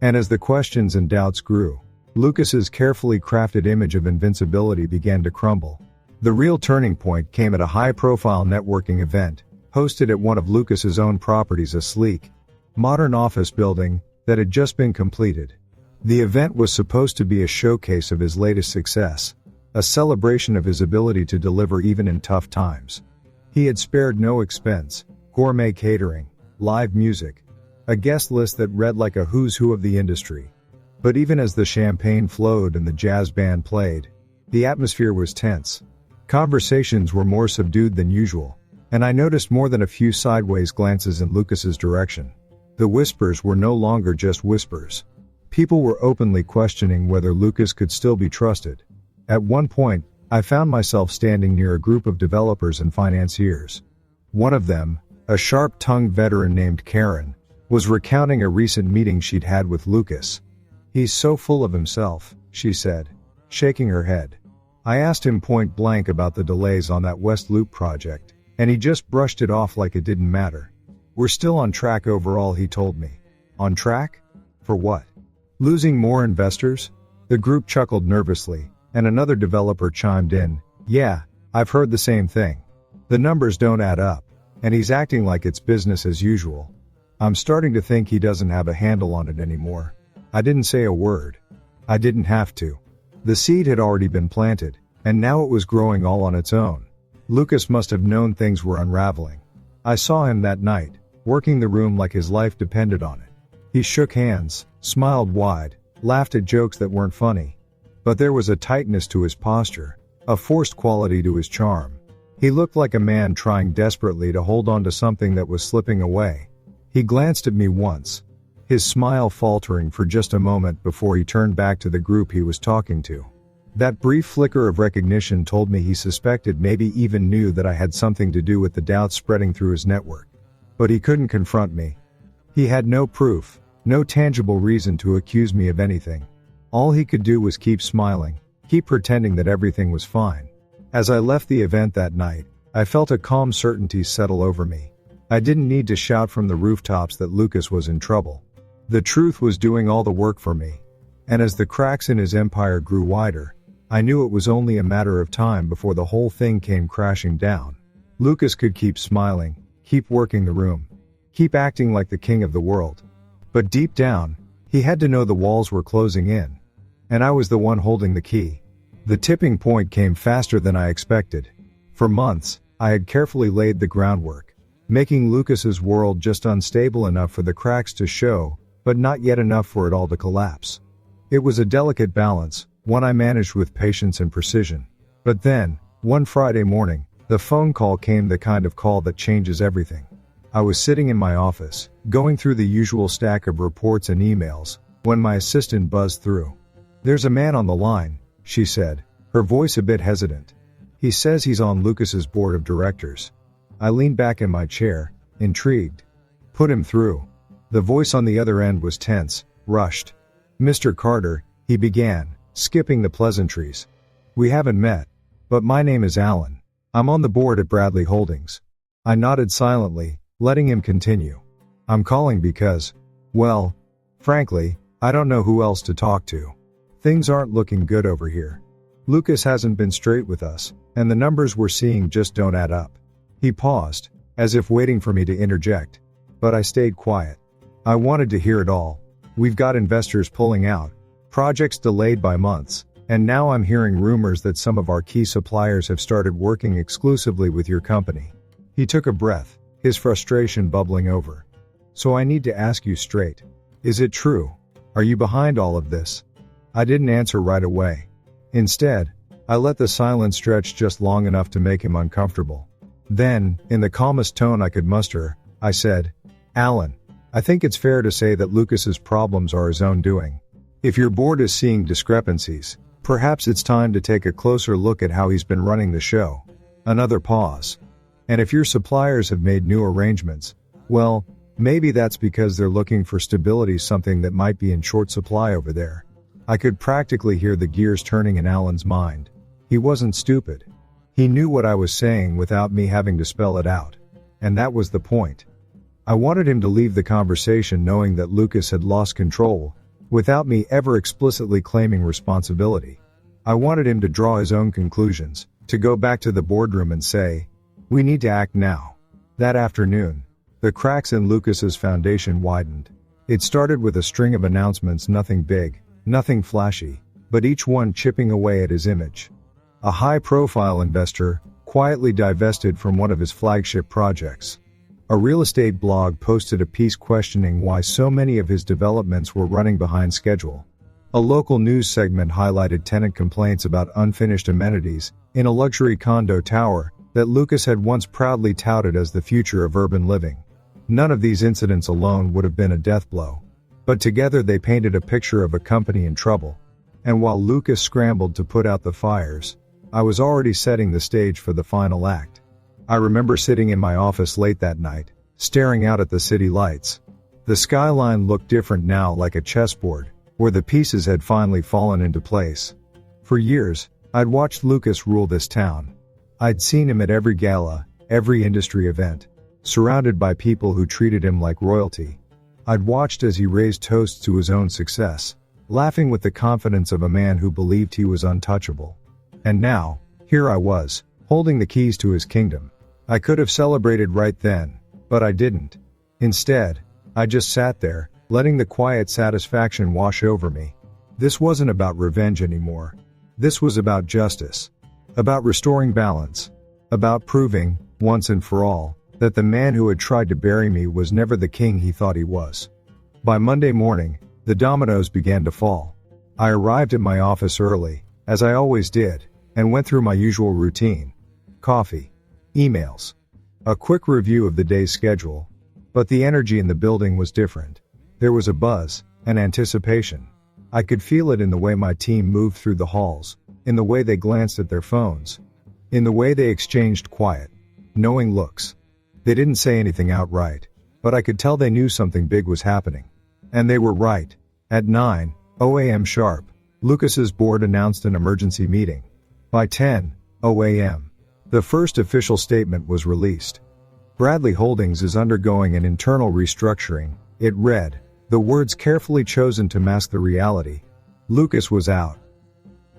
And as the questions and doubts grew, Lucas's carefully crafted image of invincibility began to crumble. The real turning point came at a high-profile networking event, hosted at one of Lucas's own properties, a sleek, modern office building that had just been completed. The event was supposed to be a showcase of his latest success, a celebration of his ability to deliver even in tough times. He had spared no expense: gourmet catering, live music, a guest list that read like a who's who of the industry. But even as the champagne flowed and the jazz band played, the atmosphere was tense. Conversations were more subdued than usual, and I noticed more than a few sideways glances in Lucas's direction. The whispers were no longer just whispers. People were openly questioning whether Lucas could still be trusted. At one point, I found myself standing near a group of developers and financiers. One of them, a sharp-tongued veteran named Karen, was recounting a recent meeting she'd had with Lucas. "He's so full of himself," she said, shaking her head. I asked him point blank about the delays on that West Loop project, and he just brushed it off like it didn't matter. "We're still on track overall," he told me. "On track? For what? Losing more investors?" The group chuckled nervously, and another developer chimed in, "Yeah, I've heard the same thing. The numbers don't add up, and he's acting like it's business as usual. I'm starting to think he doesn't have a handle on it anymore." I didn't say a word. I didn't have to. The seed had already been planted, and now it was growing all on its own. Lucas must have known things were unraveling. I saw him that night, working the room like his life depended on it. He shook hands, smiled wide, laughed at jokes that weren't funny. But there was a tightness to his posture, a forced quality to his charm. He looked like a man trying desperately to hold on to something that was slipping away. He glanced at me once, his smile faltering for just a moment before he turned back to the group he was talking to. That brief flicker of recognition told me he suspected, maybe even knew, that I had something to do with the doubts spreading through his network. But he couldn't confront me. He had no proof, no tangible reason to accuse me of anything. All he could do was keep smiling, keep pretending that everything was fine. As I left the event that night, I felt a calm certainty settle over me. I didn't need to shout from the rooftops that Lucas was in trouble. The truth was doing all the work for me. And as the cracks in his empire grew wider, I knew it was only a matter of time before the whole thing came crashing down. Lucas could keep smiling, keep working the room, keep acting like the king of the world. But deep down, he had to know the walls were closing in. And I was the one holding the key. The tipping point came faster than I expected. For months, I had carefully laid the groundwork, making Lucas's world just unstable enough for the cracks to show, but not yet enough for it all to collapse. It was a delicate balance, one I managed with patience and precision. But then, one Friday morning, the phone call came, the kind of call that changes everything. I was sitting in my office, going through the usual stack of reports and emails, when my assistant buzzed through. "There's a man on the line," she said, her voice a bit hesitant. "He says he's on Lucas's board of directors." I leaned back in my chair, intrigued. "Put him through." The voice on the other end was tense, rushed. "Mr. Carter," he began, skipping the pleasantries. "We haven't met. But my name is Alan. I'm on the board at Bradley Holdings." I nodded silently, letting him continue. "I'm calling because, well, frankly, I don't know who else to talk to. Things aren't looking good over here. Lucas hasn't been straight with us, and the numbers we're seeing just don't add up." He paused, as if waiting for me to interject. But I stayed quiet. I wanted to hear it all. "We've got investors pulling out, projects delayed by months, and now I'm hearing rumors that some of our key suppliers have started working exclusively with your company." He took a breath, his frustration bubbling over. "So I need to ask you straight. Is it true? Are you behind all of this?" I didn't answer right away. Instead, I let the silence stretch just long enough to make him uncomfortable. Then, in the calmest tone I could muster, I said, "Alan, I think it's fair to say that Lucas's problems are his own doing. If your board is seeing discrepancies, perhaps it's time to take a closer look at how he's been running the show." Another pause. "And if your suppliers have made new arrangements, well, maybe that's because they're looking for stability, something that might be in short supply over there." I could practically hear the gears turning in Alan's mind. He wasn't stupid. He knew what I was saying without me having to spell it out. And that was the point. I wanted him to leave the conversation knowing that Lucas had lost control, without me ever explicitly claiming responsibility. I wanted him to draw his own conclusions, to go back to the boardroom and say, "We need to act now." That afternoon, the cracks in Lucas's foundation widened. It started with a string of announcements, nothing big, nothing flashy, but each one chipping away at his image. A high-profile investor quietly divested from one of his flagship projects. A real estate blog posted a piece questioning why so many of his developments were running behind schedule. A local news segment highlighted tenant complaints about unfinished amenities in a luxury condo tower that Lucas had once proudly touted as the future of urban living. None of these incidents alone would have been a death blow. But together they painted a picture of a company in trouble. And while Lucas scrambled to put out the fires, I was already setting the stage for the final act. I remember sitting in my office late that night, staring out at the city lights. The skyline looked different now, like a chessboard, where the pieces had finally fallen into place. For years, I'd watched Lucas rule this town. I'd seen him at every gala, every industry event, surrounded by people who treated him like royalty. I'd watched as he raised toasts to his own success, laughing with the confidence of a man who believed he was untouchable. And now, here I was, holding the keys to his kingdom. I could have celebrated right then, but I didn't. Instead, I just sat there, letting the quiet satisfaction wash over me. This wasn't about revenge anymore. This was about justice. About restoring balance. About proving, once and for all, that the man who had tried to bury me was never the king he thought he was. By Monday morning, the dominoes began to fall. I arrived at my office early, as I always did, and went through my usual routine. Coffee. Emails. A quick review of the day's schedule. But the energy in the building was different. There was a buzz, an anticipation. I could feel it in the way my team moved through the halls, in the way they glanced at their phones, in the way they exchanged quiet, knowing looks. They didn't say anything outright, but I could tell they knew something big was happening. And they were right. At 9:00 a.m. sharp, Lucas's board announced an emergency meeting. By 10:00 a.m., the first official statement was released. Bradley Holdings is undergoing an internal restructuring, it read, the words carefully chosen to mask the reality. Lucas was out.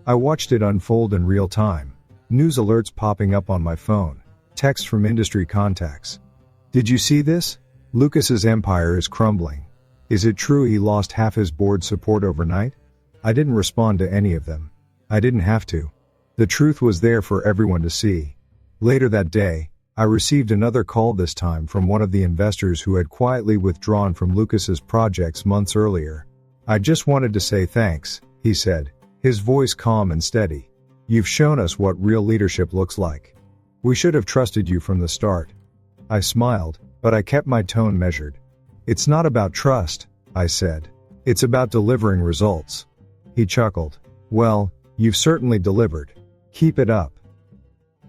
I watched it unfold in real time, news alerts popping up on my phone, texts from industry contacts. Did you see this? Lucas's empire is crumbling. Is it true he lost half his board support overnight? I didn't respond to any of them. I didn't have to. The truth was there for everyone to see. Later that day, I received another call, this time from one of the investors who had quietly withdrawn from Lucas's projects months earlier. I just wanted to say thanks, he said, his voice calm and steady. You've shown us what real leadership looks like. We should have trusted you from the start. I smiled, but I kept my tone measured. It's not about trust, I said. It's about delivering results. He chuckled. Well, you've certainly delivered. Keep it up.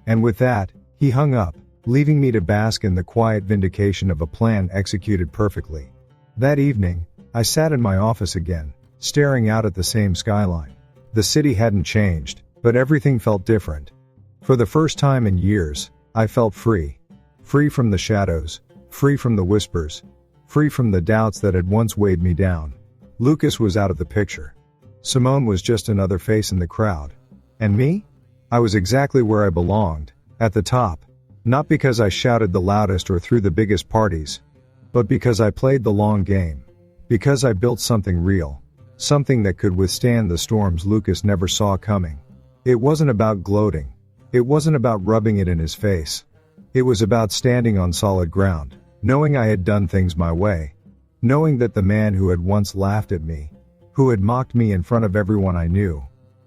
And with that, he hung up, leaving me to bask in the quiet vindication of a plan executed perfectly. That evening, I sat in my office again, staring out at the same skyline. The city hadn't changed, but everything felt different. For the first time in years, I felt free. Free from the shadows, free from the whispers, free from the doubts that had once weighed me down. Lucas was out of the picture. Simone was just another face in the crowd. And me? I was exactly where I belonged, at the top. Not because I shouted the loudest or threw the biggest parties, but because I played the long game. Because I built something real. Something that could withstand the storms Lucas never saw coming. It wasn't about gloating. It wasn't about rubbing it in his face. It was about standing on solid ground, knowing I had done things my way. Knowing that the man who had once laughed at me, who had mocked me in front of everyone I knew,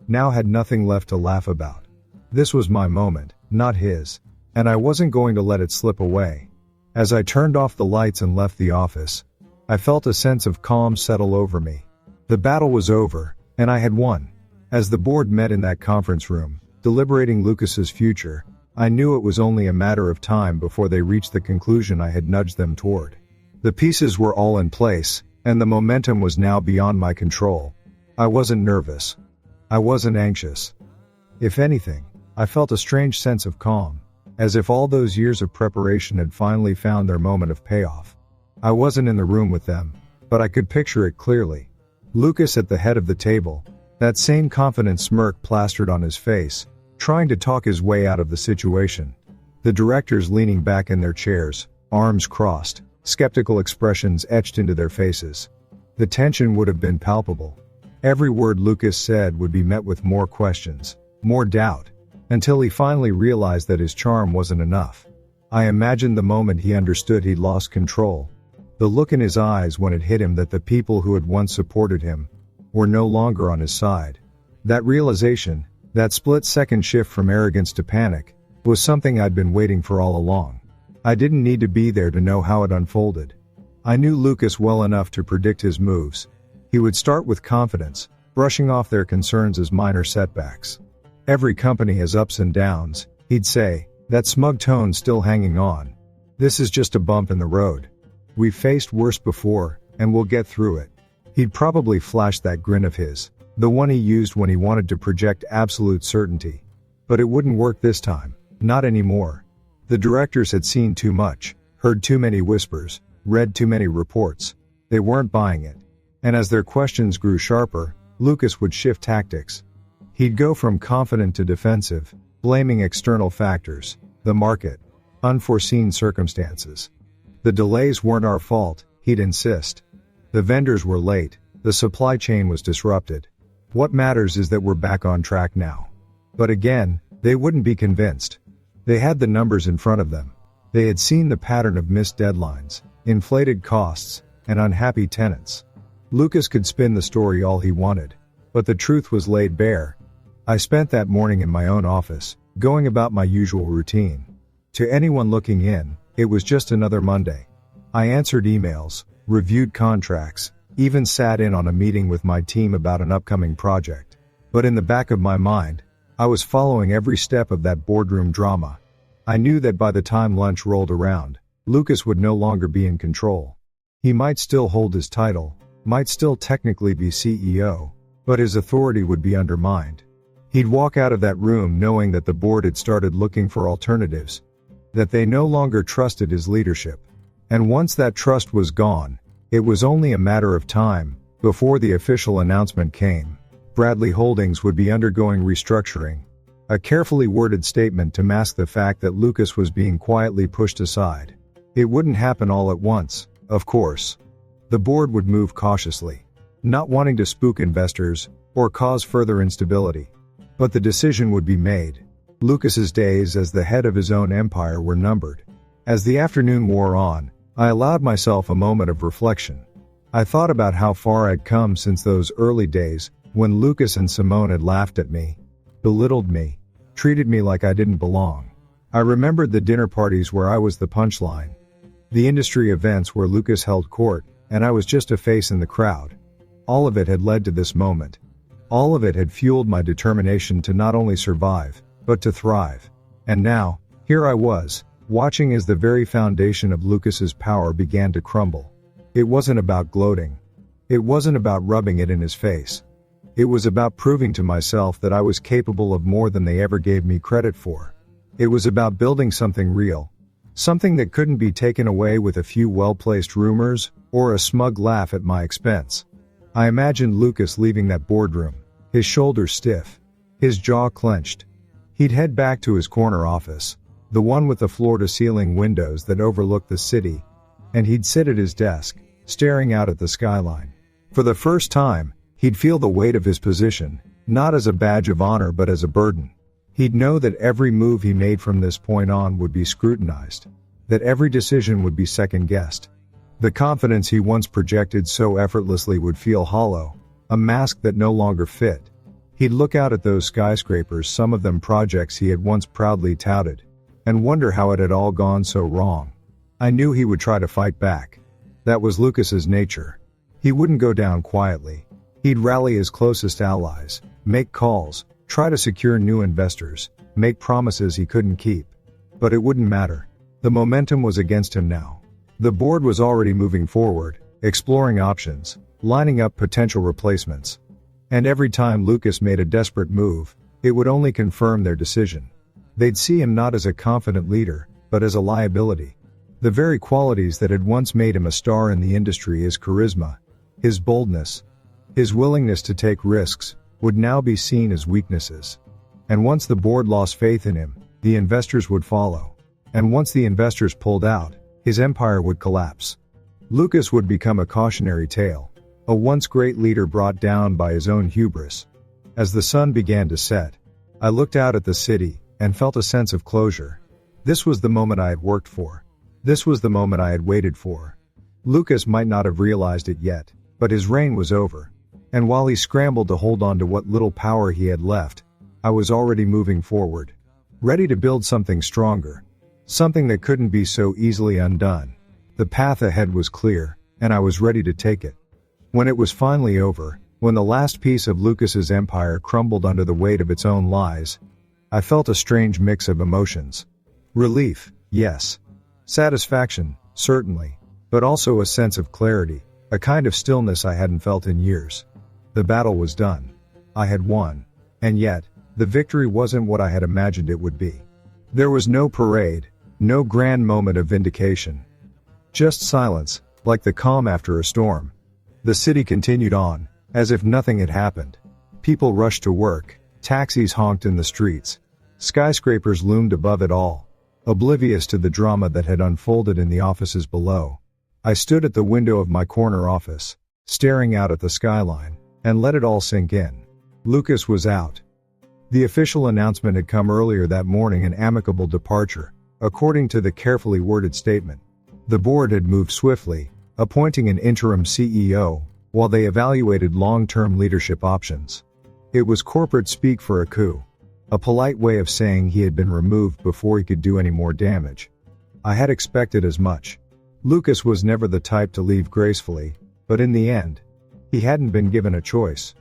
now had nothing left to laugh about. This was my moment, not his. And I wasn't going to let it slip away. As I turned off the lights and left the office, I felt a sense of calm settle over me. The battle was over, and I had won. As the board met in that conference room, deliberating Lucas's future, I knew it was only a matter of time before they reached the conclusion I had nudged them toward. The pieces were all in place, and the momentum was now beyond my control. I wasn't nervous. I wasn't anxious. If anything, I felt a strange sense of calm. As if all those years of preparation had finally found their moment of payoff. I wasn't in the room with them, but I could picture it clearly. Lucas at the head of the table, that same confident smirk plastered on his face, trying to talk his way out of the situation. The directors leaning back in their chairs, arms crossed, skeptical expressions etched into their faces. The tension would have been palpable. Every word Lucas said would be met with more questions, more doubt. Until he finally realized that his charm wasn't enough. I imagined the moment he understood he'd lost control. The look in his eyes when it hit him that the people who had once supported him were no longer on his side. That realization, that split-second shift from arrogance to panic, was something I'd been waiting for all along. I didn't need to be there to know how it unfolded. I knew Lucas well enough to predict his moves. He would start with confidence, brushing off their concerns as minor setbacks. Every company has ups and downs, he'd say, that smug tone still hanging on. "This is just a bump in the road. We've faced worse before, and we'll get through it." He'd probably flashed that grin of his, the one he used when he wanted to project absolute certainty. But it wouldn't work this time, not anymore. The directors had seen too much, heard too many whispers, read too many reports. They weren't buying it. And as their questions grew sharper, Lucas would shift tactics. He'd go from confident to defensive, blaming external factors, the market, unforeseen circumstances. "The delays weren't our fault," he'd insist. "The vendors were late, the supply chain was disrupted. What matters is that we're back on track now." But again, they wouldn't be convinced. They had the numbers in front of them. They had seen the pattern of missed deadlines, inflated costs, and unhappy tenants. Lucas could spin the story all he wanted, but the truth was laid bare. I spent that morning in my own office, going about my usual routine. To anyone looking in, it was just another Monday. I answered emails, reviewed contracts, even sat in on a meeting with my team about an upcoming project. But in the back of my mind, I was following every step of that boardroom drama. I knew that by the time lunch rolled around, Lucas would no longer be in control. He might still hold his title, might still technically be CEO, but his authority would be undermined. He'd walk out of that room knowing that the board had started looking for alternatives, that they no longer trusted his leadership. And once that trust was gone, it was only a matter of time before the official announcement came. Bradley Holdings would be undergoing restructuring, a carefully worded statement to mask the fact that Lucas was being quietly pushed aside. It wouldn't happen all at once, of course. The board would move cautiously, not wanting to spook investors or cause further instability. But the decision would be made. Lucas's days as the head of his own empire were numbered. As the afternoon wore on, I allowed myself a moment of reflection. I thought about how far I'd come since those early days when Lucas and Simone had laughed at me, belittled me, treated me like I didn't belong. I remembered the dinner parties where I was the punchline, the industry events where Lucas held court, and I was just a face in the crowd. All of it had led to this moment. All of it had fueled my determination to not only survive, but to thrive. And now, here I was, watching as the very foundation of Lucas's power began to crumble. It wasn't about gloating. It wasn't about rubbing it in his face. It was about proving to myself that I was capable of more than they ever gave me credit for. It was about building something real. Something that couldn't be taken away with a few well-placed rumors or a smug laugh at my expense. I imagined Lucas leaving that boardroom, his shoulders stiff, his jaw clenched. He'd head back to his corner office, the one with the floor-to-ceiling windows that overlooked the city, and he'd sit at his desk, staring out at the skyline. For the first time, he'd feel the weight of his position, not as a badge of honor but as a burden. He'd know that every move he made from this point on would be scrutinized, that every decision would be second-guessed. The confidence he once projected so effortlessly would feel hollow, a mask that no longer fit. He'd look out at those skyscrapers, some of them projects he had once proudly touted, and wonder how it had all gone so wrong. I knew he would try to fight back. That was Lucas's nature. He wouldn't go down quietly. He'd rally his closest allies, make calls, try to secure new investors, make promises he couldn't keep. But it wouldn't matter. The momentum was against him now. The board was already moving forward, exploring options, lining up potential replacements. And every time Lucas made a desperate move, it would only confirm their decision. They'd see him not as a confident leader, but as a liability. The very qualities that had once made him a star in the industry, his charisma, his boldness, his willingness to take risks, would now be seen as weaknesses. And once the board lost faith in him, the investors would follow. And once the investors pulled out, his empire would collapse. Lucas would become a cautionary tale, a once great leader brought down by his own hubris. As the sun began to set, I looked out at the city and felt a sense of closure. This was the moment I had worked for. This was the moment I had waited for. Lucas might not have realized it yet, but his reign was over. And while he scrambled to hold on to what little power he had left, I was already moving forward, ready to build something stronger, something that couldn't be so easily undone. The path ahead was clear, and I was ready to take it. When it was finally over, when the last piece of Lucas's empire crumbled under the weight of its own lies, I felt a strange mix of emotions. Relief, yes. Satisfaction, certainly. But also a sense of clarity, a kind of stillness I hadn't felt in years. The battle was done. I had won. And yet, the victory wasn't what I had imagined it would be. There was no parade, no grand moment of vindication. Just silence, like the calm after a storm. The city continued on, as if nothing had happened. People rushed to work, taxis honked in the streets. Skyscrapers loomed above it all, oblivious to the drama that had unfolded in the offices below. I stood at the window of my corner office, staring out at the skyline, and let it all sink in. Lucas was out. The official announcement had come earlier that morning, an amicable departure, according to the carefully worded statement. The board had moved swiftly, appointing an interim CEO, while they evaluated long-term leadership options. It was corporate speak for a coup, a polite way of saying he had been removed before he could do any more damage. I had expected as much. Lucas was never the type to leave gracefully, but in the end, he hadn't been given a choice.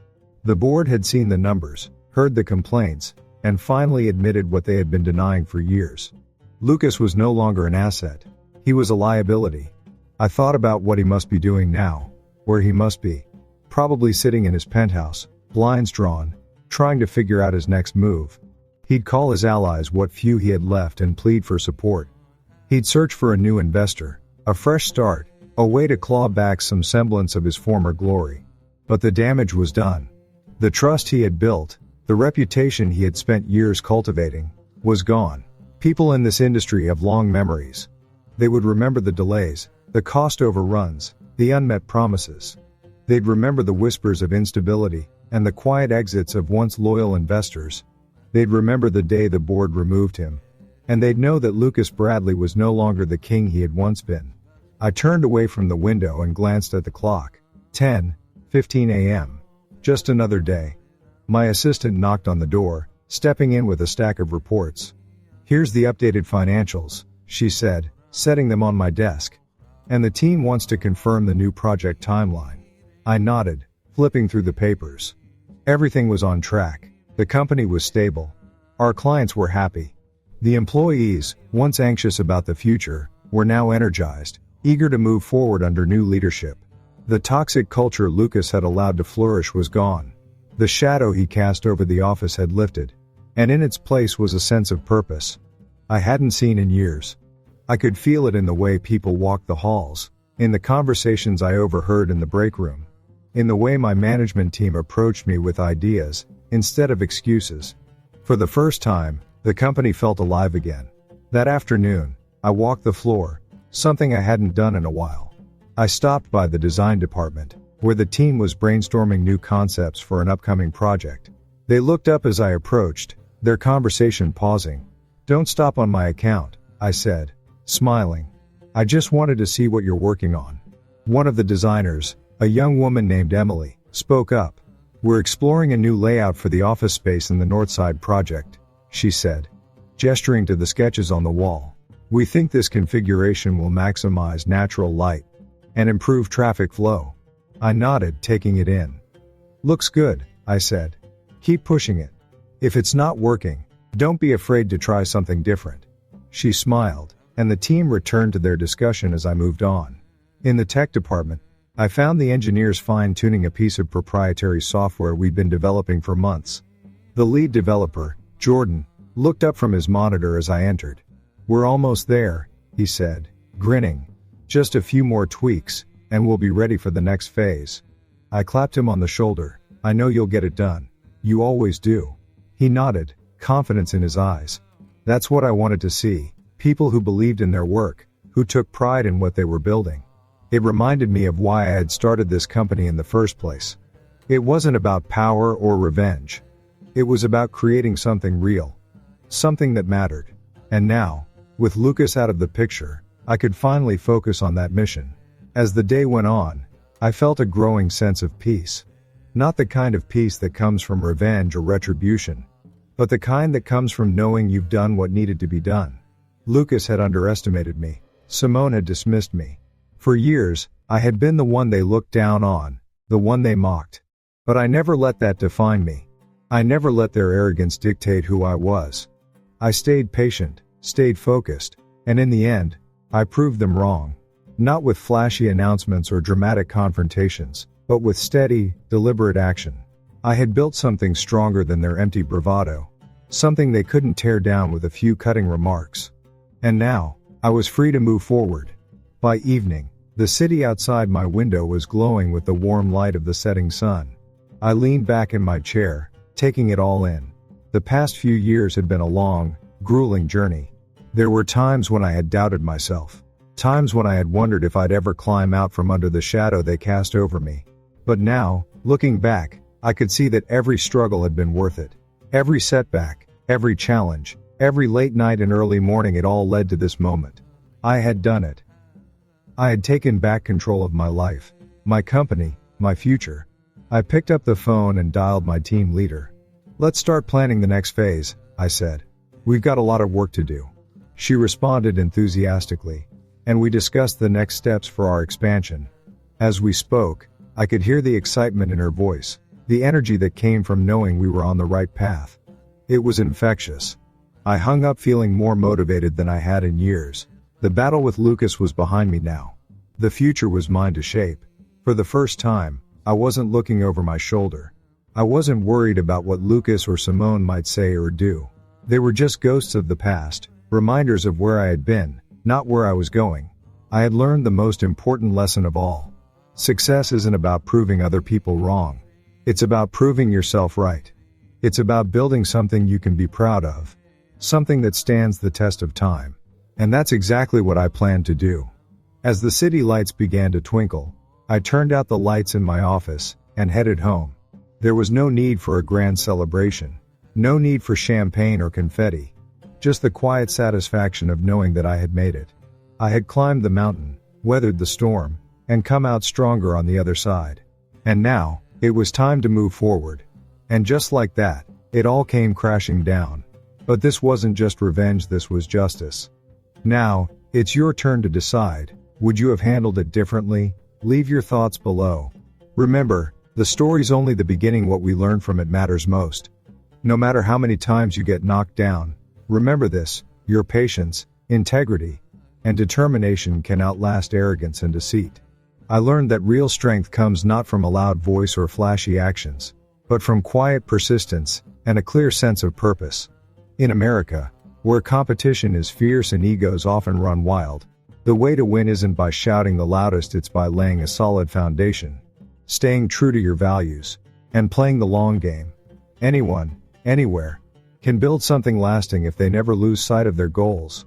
The board had seen the numbers, heard the complaints, and finally admitted what they had been denying for years. Lucas was no longer an asset. He was a liability. I thought about what he must be doing now, where he must be. Probably sitting in his penthouse, blinds drawn, trying to figure out his next move. He'd call his allies, what few he had left, and plead for support. He'd search for a new investor, a fresh start, a way to claw back some semblance of his former glory. But the damage was done. The trust he had built, the reputation he had spent years cultivating, was gone. People in this industry have long memories. They would remember the delays, the cost overruns, the unmet promises. They'd remember the whispers of instability, and the quiet exits of once loyal investors. They'd remember the day the board removed him. And they'd know that Lucas Bradley was no longer the king he had once been. I turned away from the window and glanced at the clock. 10:15 a.m. Just another day. My assistant knocked on the door, stepping in with a stack of reports. "Here's the updated financials," she said, setting them on my desk. "And the team wants to confirm the new project timeline." I nodded, flipping through the papers. Everything was on track. The company was stable. Our clients were happy. The employees, once anxious about the future, were now energized, eager to move forward under new leadership. The toxic culture Lucas had allowed to flourish was gone. The shadow he cast over the office had lifted, and in its place was a sense of purpose I hadn't seen in years. I could feel it in the way people walked the halls, in the conversations I overheard in the break room, in the way my management team approached me with ideas, instead of excuses. For the first time, the company felt alive again. That afternoon, I walked the floor, something I hadn't done in a while. I stopped by the design department, where the team was brainstorming new concepts for an upcoming project. They looked up as I approached, their conversation pausing. "Don't stop on my account," I said, smiling. "I just wanted to see what you're working on." One of the designers, a young woman named Emily, spoke up. "We're exploring a new layout for the office space in the Northside project," she said, gesturing to the sketches on the wall. "We think this configuration will maximize natural light and improve traffic flow." I nodded, taking it in. "Looks good," I said. "Keep pushing it. If it's not working, don't be afraid to try something different." She smiled, and the team returned to their discussion as I moved on. In the tech department, I found the engineers fine-tuning a piece of proprietary software we'd been developing for months. The lead developer, Jordan, looked up from his monitor as I entered. "We're almost there," he said, grinning. "Just a few more tweaks, and we'll be ready for the next phase." I clapped him on the shoulder. "I know you'll get it done. You always do." He nodded, confidence in his eyes. That's what I wanted to see. People who believed in their work, who took pride in what they were building. It reminded me of why I had started this company in the first place. It wasn't about power or revenge. It was about creating something real. Something that mattered. And now, with Lucas out of the picture, I could finally focus on that mission. As the day went on, I felt a growing sense of peace. Not the kind of peace that comes from revenge or retribution, but the kind that comes from knowing you've done what needed to be done. Lucas had underestimated me. Simone had dismissed me. For years, I had been the one they looked down on, the one they mocked. But I never let that define me. I never let their arrogance dictate who I was. I stayed patient, stayed focused, and in the end, I proved them wrong. Not with flashy announcements or dramatic confrontations, but with steady, deliberate action. I had built something stronger than their empty bravado. Something they couldn't tear down with a few cutting remarks. And now, I was free to move forward. By evening, the city outside my window was glowing with the warm light of the setting sun. I leaned back in my chair, taking it all in. The past few years had been a long, grueling journey. There were times when I had doubted myself. Times when I had wondered if I'd ever climb out from under the shadow they cast over me. But now, looking back, I could see that every struggle had been worth it. Every setback, every challenge, every late night and early morning, it all led to this moment. I had done it. I had taken back control of my life, my company, my future. I picked up the phone and dialed my team leader. "Let's start planning the next phase," I said. "We've got a lot of work to do." She responded enthusiastically, and we discussed the next steps for our expansion. As we spoke, I could hear the excitement in her voice, the energy that came from knowing we were on the right path. It was infectious. I hung up feeling more motivated than I had in years. The battle with Lucas was behind me now. The future was mine to shape. For the first time, I wasn't looking over my shoulder. I wasn't worried about what Lucas or Simone might say or do. They were just ghosts of the past, reminders of where I had been, not where I was going. I had learned the most important lesson of all. Success isn't about proving other people wrong. It's about proving yourself right. It's about building something you can be proud of. Something that stands the test of time. And that's exactly what I planned to do. As the city lights began to twinkle, I turned out the lights in my office and headed home. There was no need for a grand celebration. No need for champagne or confetti. Just the quiet satisfaction of knowing that I had made it. I had climbed the mountain, weathered the storm, and come out stronger on the other side. And now, it was time to move forward. And just like that, it all came crashing down. But this wasn't just revenge, this was justice. Now, it's your turn to decide. Would you have handled it differently? Leave your thoughts below. Remember, the story's only the beginning. What we learn from it matters most. No matter how many times you get knocked down, remember this: your patience, integrity, and determination can outlast arrogance and deceit. I learned that real strength comes not from a loud voice or flashy actions, but from quiet persistence and a clear sense of purpose. In America, where competition is fierce and egos often run wild, the way to win isn't by shouting the loudest, it's by laying a solid foundation, staying true to your values, and playing the long game. Anyone, anywhere, can build something lasting if they never lose sight of their goals.